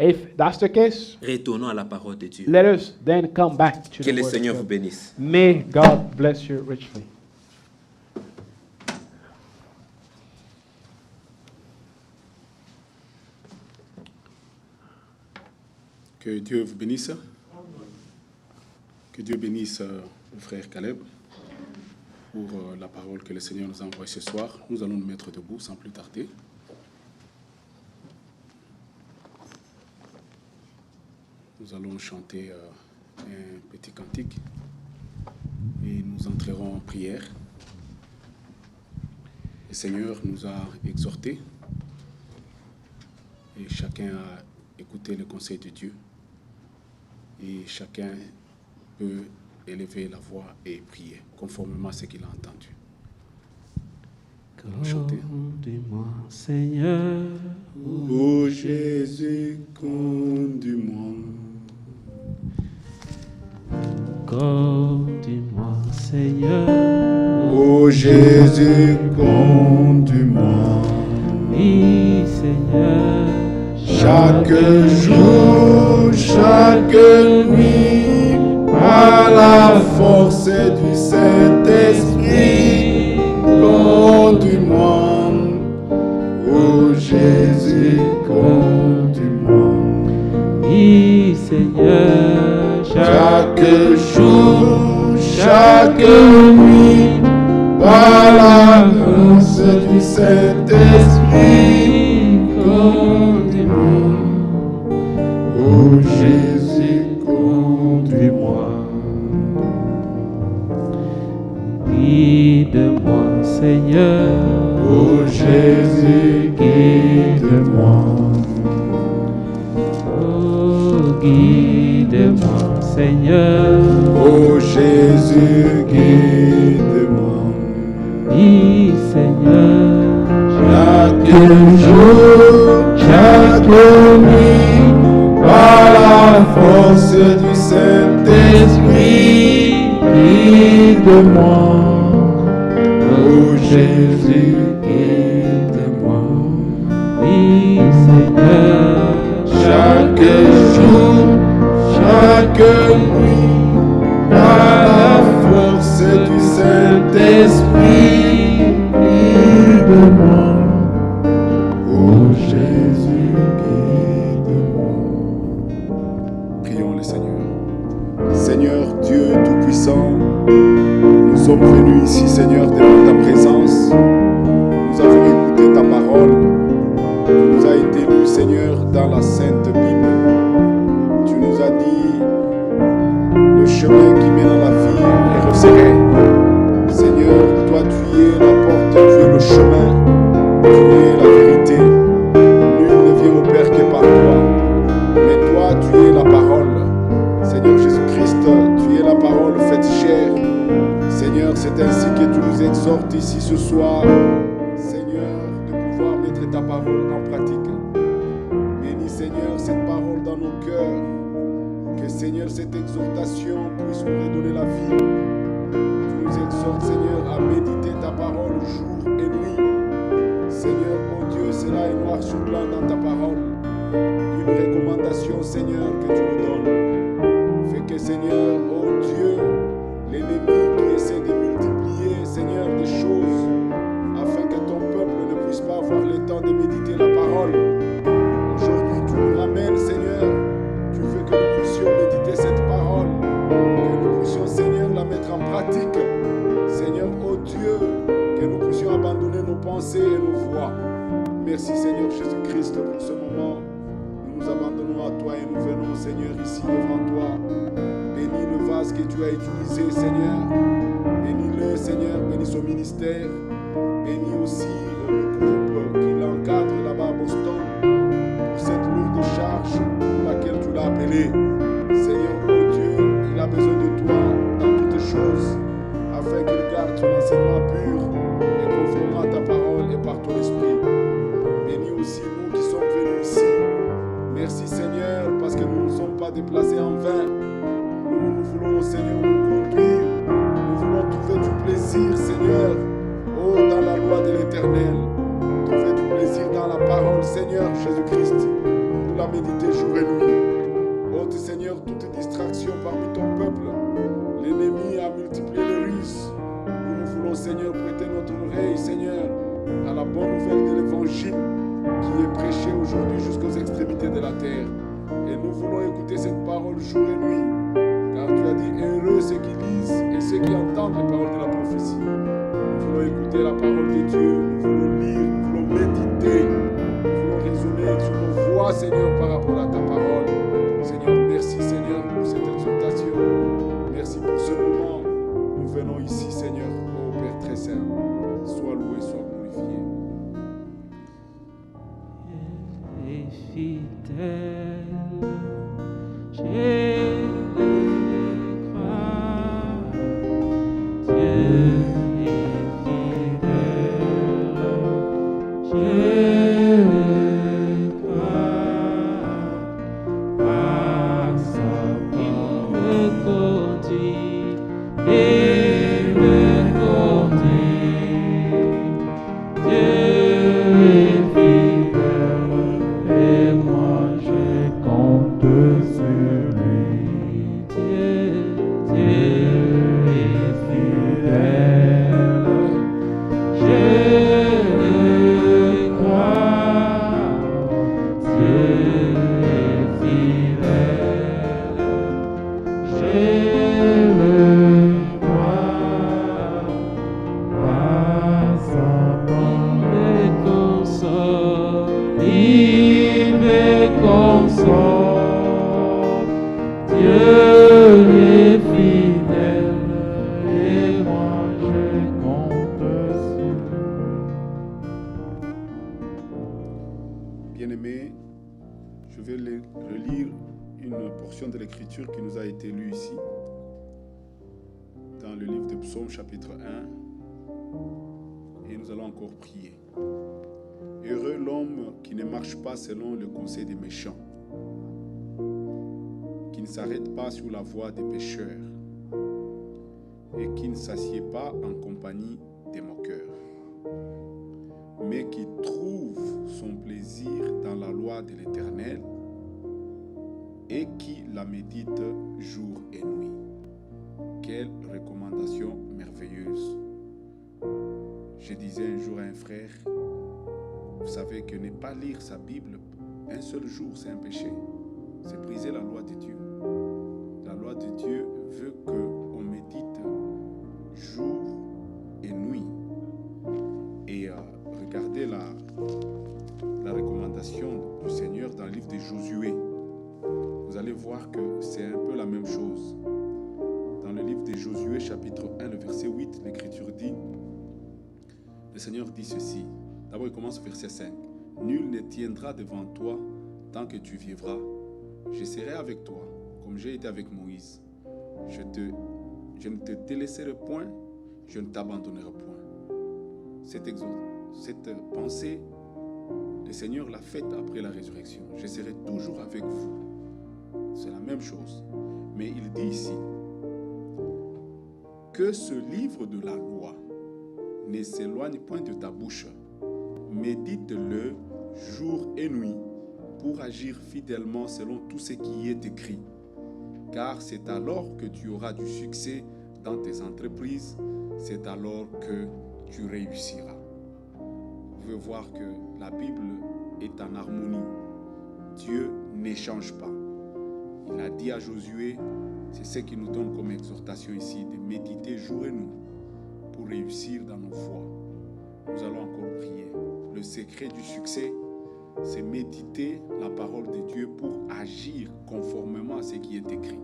If that's the case, retournons à la parole de Dieu. let us then come back to Que the le word Seigneur of vous God. bénisse. May God bless you richly. Que Dieu vous bénisse. Que Dieu bénisse le frère Caleb pour la parole que le Seigneur nous a envoyée ce soir. Nous allons nous mettre debout sans plus tarder. Nous allons chanter un petit cantique et nous entrerons en prière. Le Seigneur nous a exhortés et chacun a écouté le conseil de Dieu. Et chacun peut élever la voix et prier, conformément à ce qu'il a entendu. Allons chanter. Conduis-moi, Seigneur. Ô Jésus, conduis-moi. Conduis-moi, Seigneur. Ô Jésus, conduis-moi. Oui, Seigneur. Chaque jour, chaque nuit, par la force du Saint-Esprit, conduis-moi. Ô Jésus, conduis-moi. Oui, Seigneur. Chaque jour, chaque nuit, par la force du Saint-Esprit, conduis-moi. Ô Jésus, conduis-moi. Guide-moi, Seigneur. Ô Jésus, guide-moi. Oh, guide-moi, Seigneur. Ô Jésus, guide-moi. Oui, Seigneur. Chaque jour, chaque nuit, par la force du Saint-Esprit, guide-moi. Ô Jésus, guide-moi. Oui, Seigneur. Chaque jour, chaque nuit, par la force du Saint-Esprit, guide-moi. Ô Jésus, guide-moi. Prions le Seigneur. Seigneur Dieu Tout-Puissant, nous sommes venus ici, Seigneur, devant ta présence. Nous avons écouté ta parole. Tu nous as été lu, Seigneur, dans la Sainte Bible. Tu nous as dit le chemin qui mène à la vie est resserré. Seigneur, toi tu es la porte, tu es le chemin, tu es la vérité. Nul ne vient au Père que par toi. Mais toi, tu es la parole. Seigneur Jésus-Christ, tu es la parole faite chair. Seigneur, c'est ainsi que tu nous exhortes ici ce soir. Seigneur, de pouvoir mettre ta parole en pratique. Bénis, Seigneur, cette parole dans nos cœurs. Que, Seigneur, cette exhortation puisse nous redonner la vie. Tu nous exhortes, Seigneur, à méditer ta parole jour et nuit. Seigneur, mon Dieu, cela est noir sur blanc dans ta parole. Une recommandation, Seigneur, que tu nous donnes. Fais que Seigneur, oh Dieu, l'ennemi qui essaie de multiplier, Seigneur, des choses afin que ton peuple ne puisse pas avoir le temps de méditer la parole. Aujourd'hui, tu nous ramènes, Seigneur. Tu veux que nous puissions méditer cette parole, que nous puissions, Seigneur, la mettre en pratique. Seigneur, oh Dieu, que nous puissions abandonner nos pensées et nos voix. Merci, Seigneur Jésus-Christ, pour ce moment. Nous nous abandonnons à toi et nous venons, Seigneur, ici devant toi. Bénis le vase que tu as utilisé, Seigneur. Bénis-le, Seigneur. Bénis son ministère. Bénis aussi le groupe qui l'encadre là-bas à Boston pour cette lourde charge pour laquelle tu l'as appelé. Seigneur, oh Dieu, il a besoin de toi dans toutes choses afin qu'il garde son enseignement pur et conformément à ta parole et par ton esprit. Bénis aussi nous qui sommes venus ici. Merci Seigneur parce que nous ne sommes pas déplacés en vain. Nous voulons, Seigneur, nous conduire. Nous voulons trouver du plaisir, Seigneur, oh, dans la loi de l'Éternel. Trouver du plaisir dans la parole, Seigneur Jésus-Christ, pour la méditer jour et nuit. Oh Seigneur, toute distraction parmi ton peuple, l'ennemi a multiplié les ruses. Nous voulons, Seigneur, prêter notre oreille, Seigneur, à la bonne nouvelle de l'Évangile qui est prêchée aujourd'hui jusqu'aux extrémités de la terre. Et nous voulons écouter cette parole jour et nuit, car tu as dit, heureux ceux qui lisent et ceux qui entendent les paroles de la prophétie. Nous voulons écouter la parole de Dieu, nous voulons lire, nous voulons méditer, nous voulons raisonner sur nos voies, Seigneur, par rapport à ta parole. Seigneur, merci, Seigneur, pour cette exhortation. Merci pour ce moment. Nous venons ici, Seigneur, ô Père très saint. Sois loué, sois glorifié. Et fidèle, j'ai crois, Dieu est fidèle, je crois, à sa parole, il me conduit et me conduit, Dieu est fidèle et moi je compte sur lui. Dieu est fidèle, je le crois. Dieu est fidèle, je le crois. À sa parole, il me console. Dieu est fidèle et moi je compte sur lui. Bien-aimés, je vais relire une portion de l'Écriture qui nous a été lue ici, dans le livre de Psaume chapitre 1, et nous allons encore prier. Heureux l'homme qui ne marche pas selon le conseil des méchants, qui ne s'arrête pas sur la voie des pécheurs et qui ne s'assied pas en compagnie des moqueurs, mais qui trouve son plaisir dans la loi de l'Éternel et qui la médite jour et nuit. Quelle recommandation merveilleuse! Je disais un jour à un frère, vous savez que ne pas lire sa Bible un seul jour, c'est un péché. C'est briser la loi de Dieu. La loi de Dieu veut qu'on médite jour et nuit. Et regardez la recommandation du Seigneur dans le livre de Josué. Vous allez voir que c'est un peu la même chose. Dans le livre de Josué, chapitre 1, le verset 8, l'Écriture dit, le Seigneur dit ceci. D'abord, il commence au verset 5. Nul ne tiendra devant toi tant que tu vivras. Je serai avec toi, comme j'ai été avec Moïse. Je ne te délaisserai point, je ne t'abandonnerai point. Cette pensée, le Seigneur l'a faite après la résurrection. Je serai toujours avec vous. C'est la même chose. Mais il dit ici que ce livre de la loi ne s'éloigne point de ta bouche. Médite-le jour et nuit pour agir fidèlement selon tout ce qui y est écrit. car c'est alors que tu auras du succès dans tes entreprises, c'est alors que tu réussiras. Vous pouvez voir que la Bible est en harmonie. Dieu n'échange pas. Il a dit à Josué, c'est ce qu'il nous donne comme exhortation ici, de méditer jour et nuit pour réussir dans nos voies. Nous allons encore prier. Le secret du succès, c'est méditer la parole de Dieu pour agir conformément à ce qui est écrit.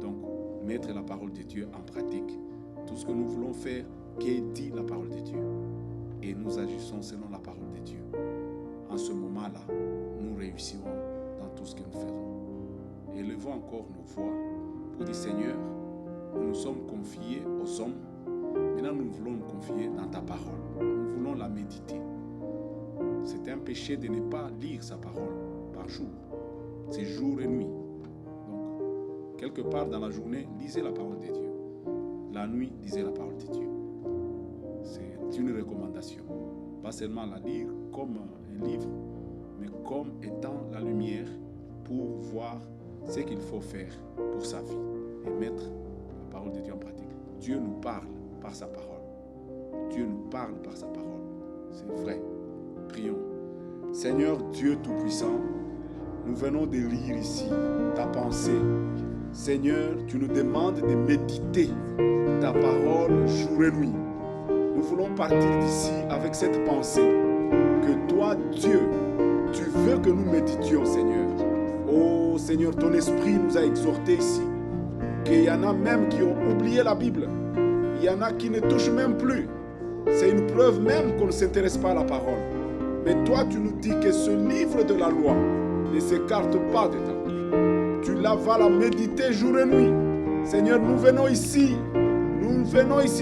Donc, mettre la parole de Dieu en pratique. Tout ce que nous voulons faire, qu'est dit la parole de Dieu. Et nous agissons selon la parole de Dieu. En ce moment-là, nous réussirons dans tout ce que nous faisons. Élevons encore nos voix pour dire, Seigneur, nous nous sommes confiés aux hommes. Maintenant, nous voulons nous confier dans ta parole. Nous voulons la méditer. C'est un péché de ne pas lire sa parole par jour. C'est jour et nuit. Donc, quelque part dans la journée, lisez la parole de Dieu. La nuit, lisez la parole de Dieu. C'est une recommandation. Pas seulement la lire comme un livre, mais comme étant la lumière pour voir ce qu'il faut faire pour sa vie et mettre la parole de Dieu en pratique. Dieu nous parle par sa parole. Dieu nous parle par sa parole. C'est vrai. Prions. Seigneur Dieu Tout-Puissant, nous venons de lire ici ta pensée. Seigneur, tu nous demandes de méditer ta parole jour et nuit. Nous voulons partir d'ici avec cette pensée que toi, Dieu, tu veux que nous méditions, Seigneur. Oh Seigneur, ton esprit nous a exhortés ici qu'il y en a même qui ont oublié la Bible. Il y en a qui ne touchent même plus. C'est une preuve même qu'on ne s'intéresse pas à la parole. Mais toi, tu nous dis que ce livre de la loi ne s'écarte pas de ta bouche. Tu vas la méditer jour et nuit. Seigneur, nous venons ici,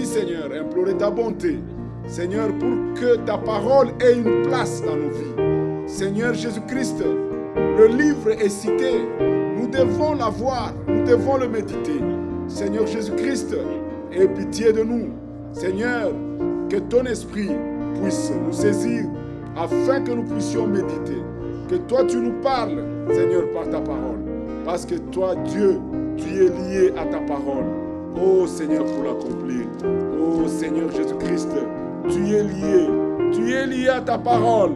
Seigneur, implorer ta bonté. Seigneur, pour que ta parole ait une place dans nos vies. Seigneur Jésus-Christ, le livre est cité. Nous devons l'avoir, nous devons le méditer. Seigneur Jésus-Christ, aie pitié de nous. Seigneur, que ton esprit puisse nous saisir afin que nous puissions méditer. Que toi tu nous parles, Seigneur, par ta parole. Parce que toi, Dieu, tu es lié à ta parole. Oh Seigneur, pour l'accomplir. Oh Seigneur Jésus-Christ, tu es lié à ta parole.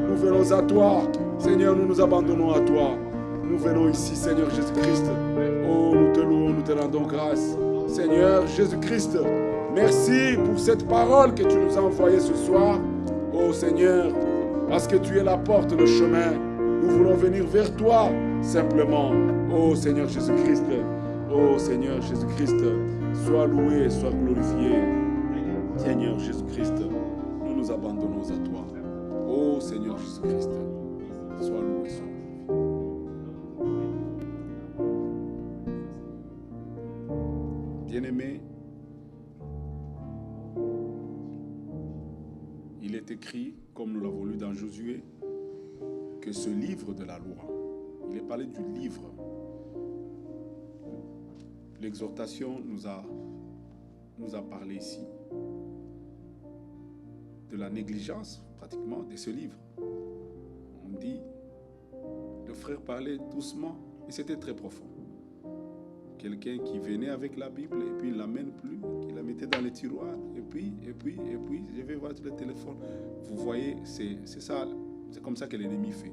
Nous venons à toi. Seigneur, nous nous abandonnons à toi. Nous venons ici, Seigneur Jésus-Christ. Oh, nous te louons, nous te rendons grâce. Seigneur Jésus-Christ, merci pour cette parole que tu nous as envoyée ce soir. Oh Seigneur, parce que tu es la porte, le chemin. Nous voulons venir vers toi simplement. Oh Seigneur Jésus-Christ, oh Seigneur Jésus-Christ, sois loué, sois glorifié. Seigneur Jésus-Christ, nous nous abandonnons à toi. Oh Seigneur Jésus-Christ, sois loué, sois glorifié. Bien-aimé, il est écrit, comme nous l'avons lu dans Josué, que ce livre de la loi, il est parlé du livre. L'exhortation nous a parlé ici de la négligence, pratiquement, de ce livre. On dit, le frère parlait doucement, et c'était très profond. Quelqu'un qui venait avec la Bible, et puis il ne l'amène plus, qui la mettait dans les tiroirs, et puis, je vais voir le téléphone. Vous voyez, c'est ça, c'est comme ça que l'ennemi fait.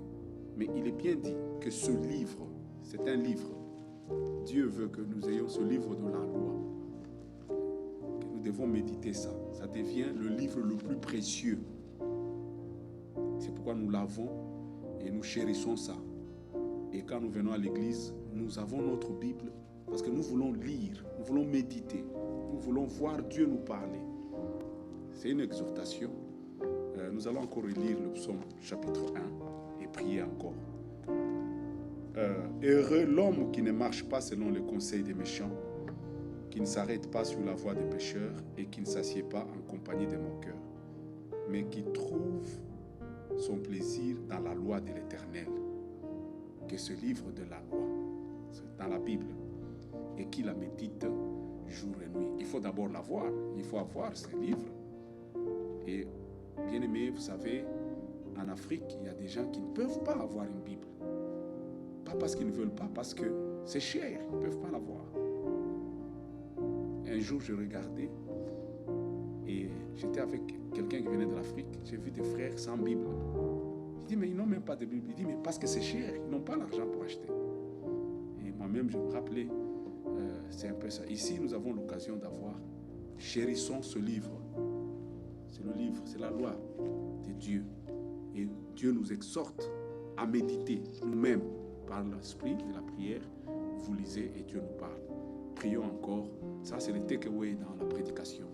Mais il est bien dit que ce livre, c'est un livre. Dieu veut que nous ayons ce livre de la loi. Que nous devons méditer ça. Ça devient le livre le plus précieux. C'est pourquoi nous l'avons et nous chérissons ça. Et quand nous venons à l'église, nous avons notre Bible parce que nous voulons lire, nous voulons méditer, nous voulons voir Dieu nous parler. C'est une exhortation. Nous allons encore lire le psaume chapitre 1 et prier encore. Heureux l'homme qui ne marche pas selon les conseils des méchants, qui ne s'arrête pas sur la voie des pécheurs et qui ne s'assied pas en compagnie des moqueurs, mais qui trouve son plaisir dans la loi de l'Éternel, que ce livre de la loi, c'est dans la Bible, et qui la médite jour et nuit. Il faut d'abord l'avoir, il faut avoir ce livre. Et bien aimé, vous savez, en Afrique, il y a des gens qui ne peuvent pas avoir une Bible. Pas parce qu'ils ne veulent pas, parce que C'est cher, ils ne peuvent pas l'avoir. Un jour, je regardais et j'étais avec quelqu'un qui venait de l'Afrique. J'ai vu des frères sans Bible. Je dis, mais ils n'ont même pas de Bible. Il dit, mais parce que c'est cher, ils n'ont pas l'argent pour acheter. Et moi-même, je me rappelais, c'est un peu ça. Ici, nous avons l'occasion d'avoir, chérissons ce livre. C'est le livre, c'est la loi de Dieu. Et Dieu nous exhorte à méditer nous-mêmes par l'esprit de la prière. Vous lisez et Dieu nous parle. Prions encore. Ça, c'est le takeaway dans la prédication.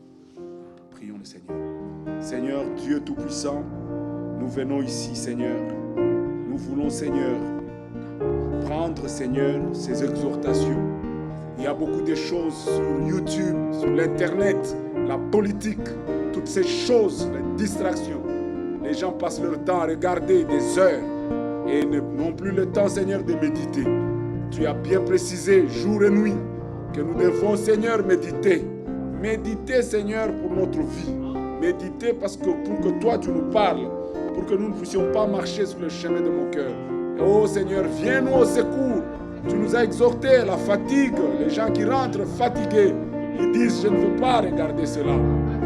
Prions le Seigneur. Seigneur, Dieu Tout-Puissant, nous venons ici, Seigneur. Nous voulons, Seigneur, prendre, Seigneur, ces exhortations. Il y a beaucoup de choses sur YouTube, sur l'Internet, la politique, toutes ces choses, les distractions. Les gens passent leur temps à regarder des heures et n'ont plus le temps, Seigneur, de méditer. Tu as bien précisé, jour et nuit, que nous devons, Seigneur, méditer. Méditer, Seigneur, pour notre vie. Méditer parce que pour que toi, tu nous parles, pour que nous ne puissions pas marcher sur le chemin de mon cœur. Oh Seigneur, viens-nous au secours. Tu nous as exhorté à la fatigue. Les gens qui rentrent fatigués, ils disent, je ne veux pas regarder cela.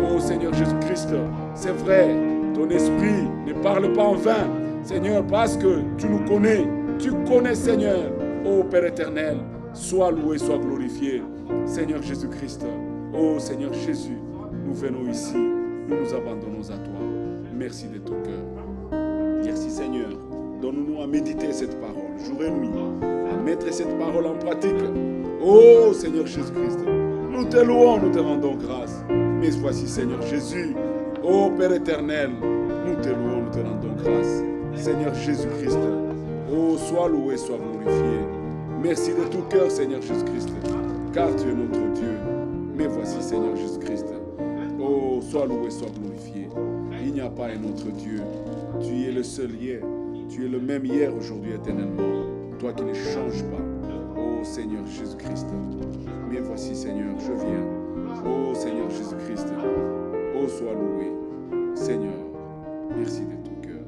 Oh Seigneur Jésus-Christ, c'est vrai, ton esprit ne parle pas en vain. Seigneur, parce que tu nous connais. Tu connais, Seigneur. Oh Père éternel, sois loué, sois glorifié. Seigneur Jésus-Christ, oh Seigneur Jésus, nous venons ici, nous nous abandonnons à toi. Merci de ton cœur. Merci Seigneur. Donne-nous à méditer cette parole, jour et nuit, à mettre cette parole en pratique. Oh Seigneur Jésus-Christ, nous te louons, nous te rendons grâce. Mais voici Seigneur Jésus, oh Père éternel, nous te louons, nous te rendons grâce. Seigneur Jésus-Christ, oh sois loué, sois glorifié. Merci de tout cœur Seigneur Jésus-Christ, car tu es notre Dieu. Mais voici Seigneur Jésus-Christ, oh sois loué, sois glorifié. Il n'y a pas un autre Dieu, tu es le seul hier. Tu es le même hier, aujourd'hui, éternellement. Toi qui ne changes pas. Oh Seigneur Jésus-Christ. Mais voici Seigneur, je viens. Oh Seigneur Jésus-Christ. Oh sois loué. Seigneur, merci de tout cœur.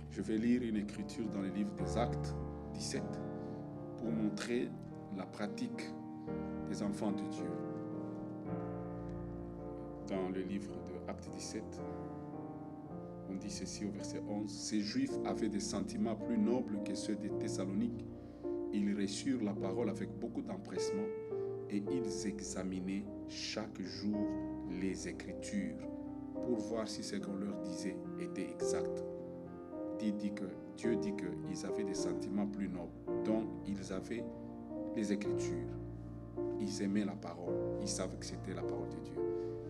Je vais lire une écriture dans le livre des Actes 17 pour montrer la pratique des enfants de Dieu. Dans le livre de Actes 17, on dit ceci au verset 11. Ces Juifs avaient des sentiments plus nobles que ceux des Thessaloniques. Ils reçurent la parole avec beaucoup d'empressement et ils examinaient chaque jour les Écritures pour voir si ce qu'on leur disait était exact. Dieu dit qu'ils avaient des sentiments plus nobles. Donc, ils avaient les Écritures. Ils aimaient la parole. Ils savaient que c'était la parole de Dieu.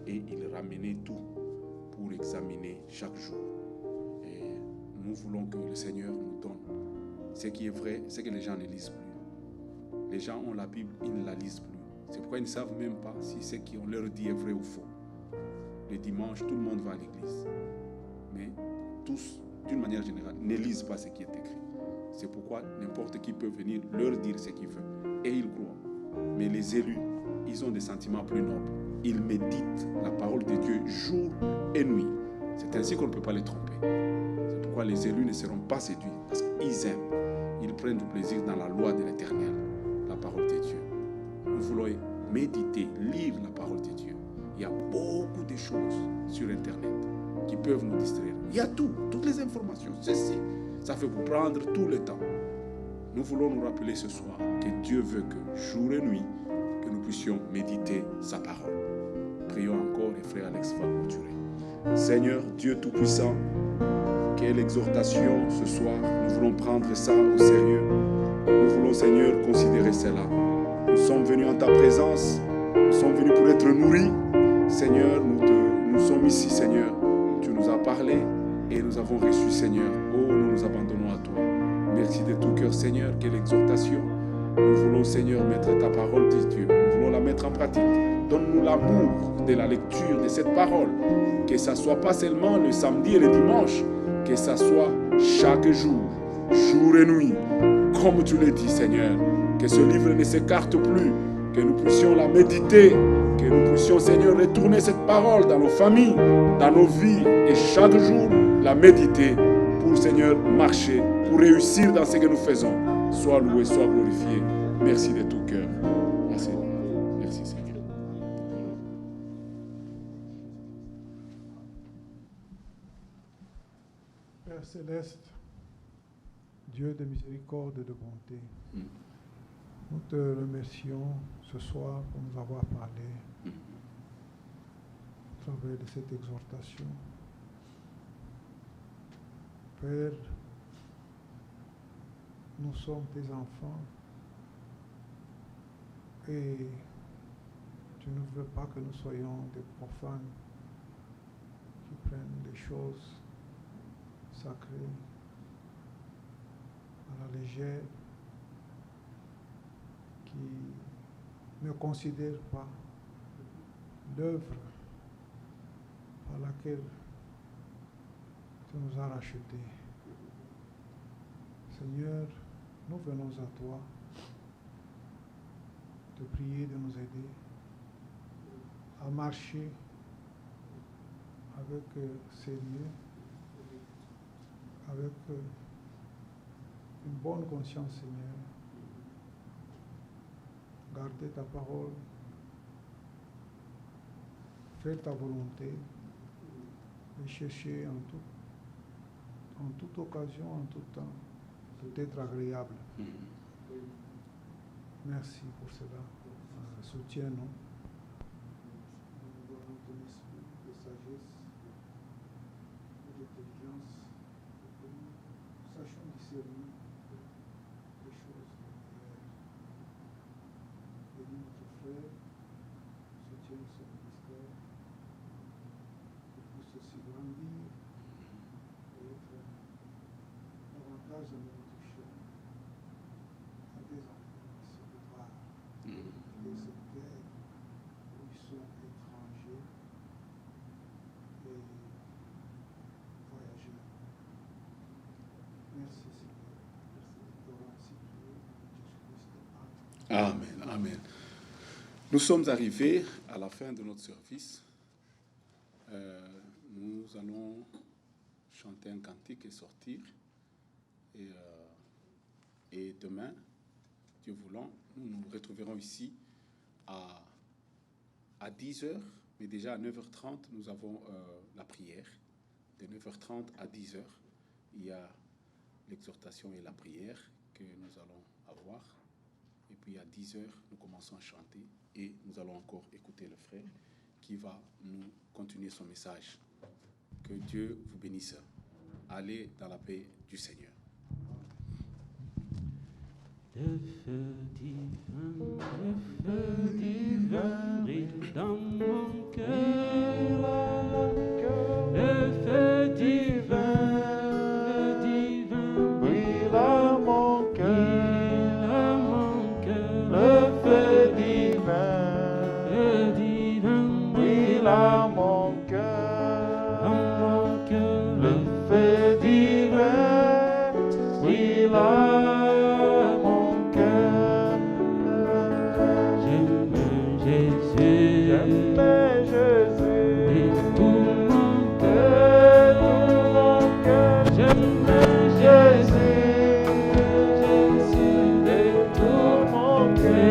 Et ils ramenaient tout pour examiner chaque jour. Et nous voulons que le Seigneur nous donne. Ce qui est vrai, c'est que les gens ne lisent plus. Les gens ont la Bible, ils ne la lisent plus. C'est pourquoi ils ne savent même pas si ce qu'on leur dit est vrai ou faux. Le dimanche, tout le monde va à l'église. Mais tous, d'une manière générale, ne lisent pas ce qui est écrit. C'est pourquoi n'importe qui peut venir leur dire ce qu'il veut. Et ils croient. Mais les élus, ils ont des sentiments plus nobles. Ils méditent la parole de Dieu jour et nuit. C'est ainsi qu'on ne peut pas les tromper. C'est pourquoi les élus ne seront pas séduits. Parce qu'ils aiment. Ils prennent du plaisir dans la loi de l'Éternel, la parole de Dieu. Nous voulons méditer, lire la parole de Dieu. Il y a beaucoup de choses sur Internet qui peuvent nous distraire. Il y a tout, toutes les informations. Ceci, ça fait pour prendre tout le temps. Nous voulons nous rappeler ce soir que Dieu veut que jour et nuit, que nous puissions méditer sa parole. Prions encore et frère Alex va clôturer. Seigneur, Dieu Tout-Puissant, quelle exhortation ce soir. Nous voulons prendre ça au sérieux. Nous voulons, Seigneur, considérer cela. Nous sommes venus en ta présence. Nous sommes venus pour être nourris. Seigneur, nous sommes ici, Seigneur. Tu nous as parlé et nous avons reçu, Seigneur. Oh, nous nous abandonnons à toi. Merci de tout cœur, Seigneur. Quelle exhortation. Nous voulons, Seigneur, mettre ta parole de Dieu. Nous voulons la mettre en pratique. Donne-nous l'amour de la lecture de cette parole. Que ça ne soit pas seulement le samedi et le dimanche. Que ça soit chaque jour, jour et nuit. Comme tu le dis, Seigneur. Que ce livre ne s'écarte plus. Que nous puissions la méditer. Que nous puissions, Seigneur, retourner cette parole dans nos familles, dans nos vies. Et chaque jour, la méditer pour, Seigneur, marcher, pour réussir dans ce que nous faisons. Sois loué, sois glorifié. Merci de tout cœur. Merci. Merci Seigneur. Père céleste, Dieu de miséricorde et de bonté, nous te remercions ce soir pour nous avoir parlé à travers de cette exhortation. Père, nous sommes tes enfants et tu ne veux pas que nous soyons des profanes qui prennent des choses sacrées à la légère, qui ne considèrent pas l'œuvre par laquelle tu nous as rachetés. Seigneur, nous venons à toi te prier de nous aider à marcher avec sérieux, avec une bonne conscience, Seigneur. Garder ta parole, faire ta volonté et chercher en toute occasion, en tout temps, de t'être agréable. Merci pour cela. Soutiens-nous. Nous donnons ton esprit de sagesse et d'intelligence pour que nous sachions discerner les choses derrière. Bénis notre frère, soutiens son ministère, qu'il puisse aussi grandir et être davantage dans notre chemin à des enfants qui se préparent de cette terre où ils sont étrangers et voyageurs. Merci Seigneur, merci de t'avoir ainsi prié, Jésus-Christ. Amen. Amen, amen. Nous sommes arrivés à la fin de notre service. Nous allons chanter un cantique et sortir. Et demain, Dieu voulant, nous nous retrouverons ici à 10h, mais déjà à 9h30, nous avons la prière. De 9h30 à 10h, il y a l'exhortation et la prière que nous allons avoir. Et puis à 10h, nous commençons à chanter et nous allons encore écouter le frère qui va nous continuer son message. Que Dieu vous bénisse. Allez dans la paix du Seigneur. Le feu divin brille dans mon cœur. Le feu divin brille dans mon cœur. Le feu divin brille dans mon cœur. Le feu divin brille dans mon cœur. J'aime Jésus, de tout mon cœur, j'aime Jésus, de tout mon cœur.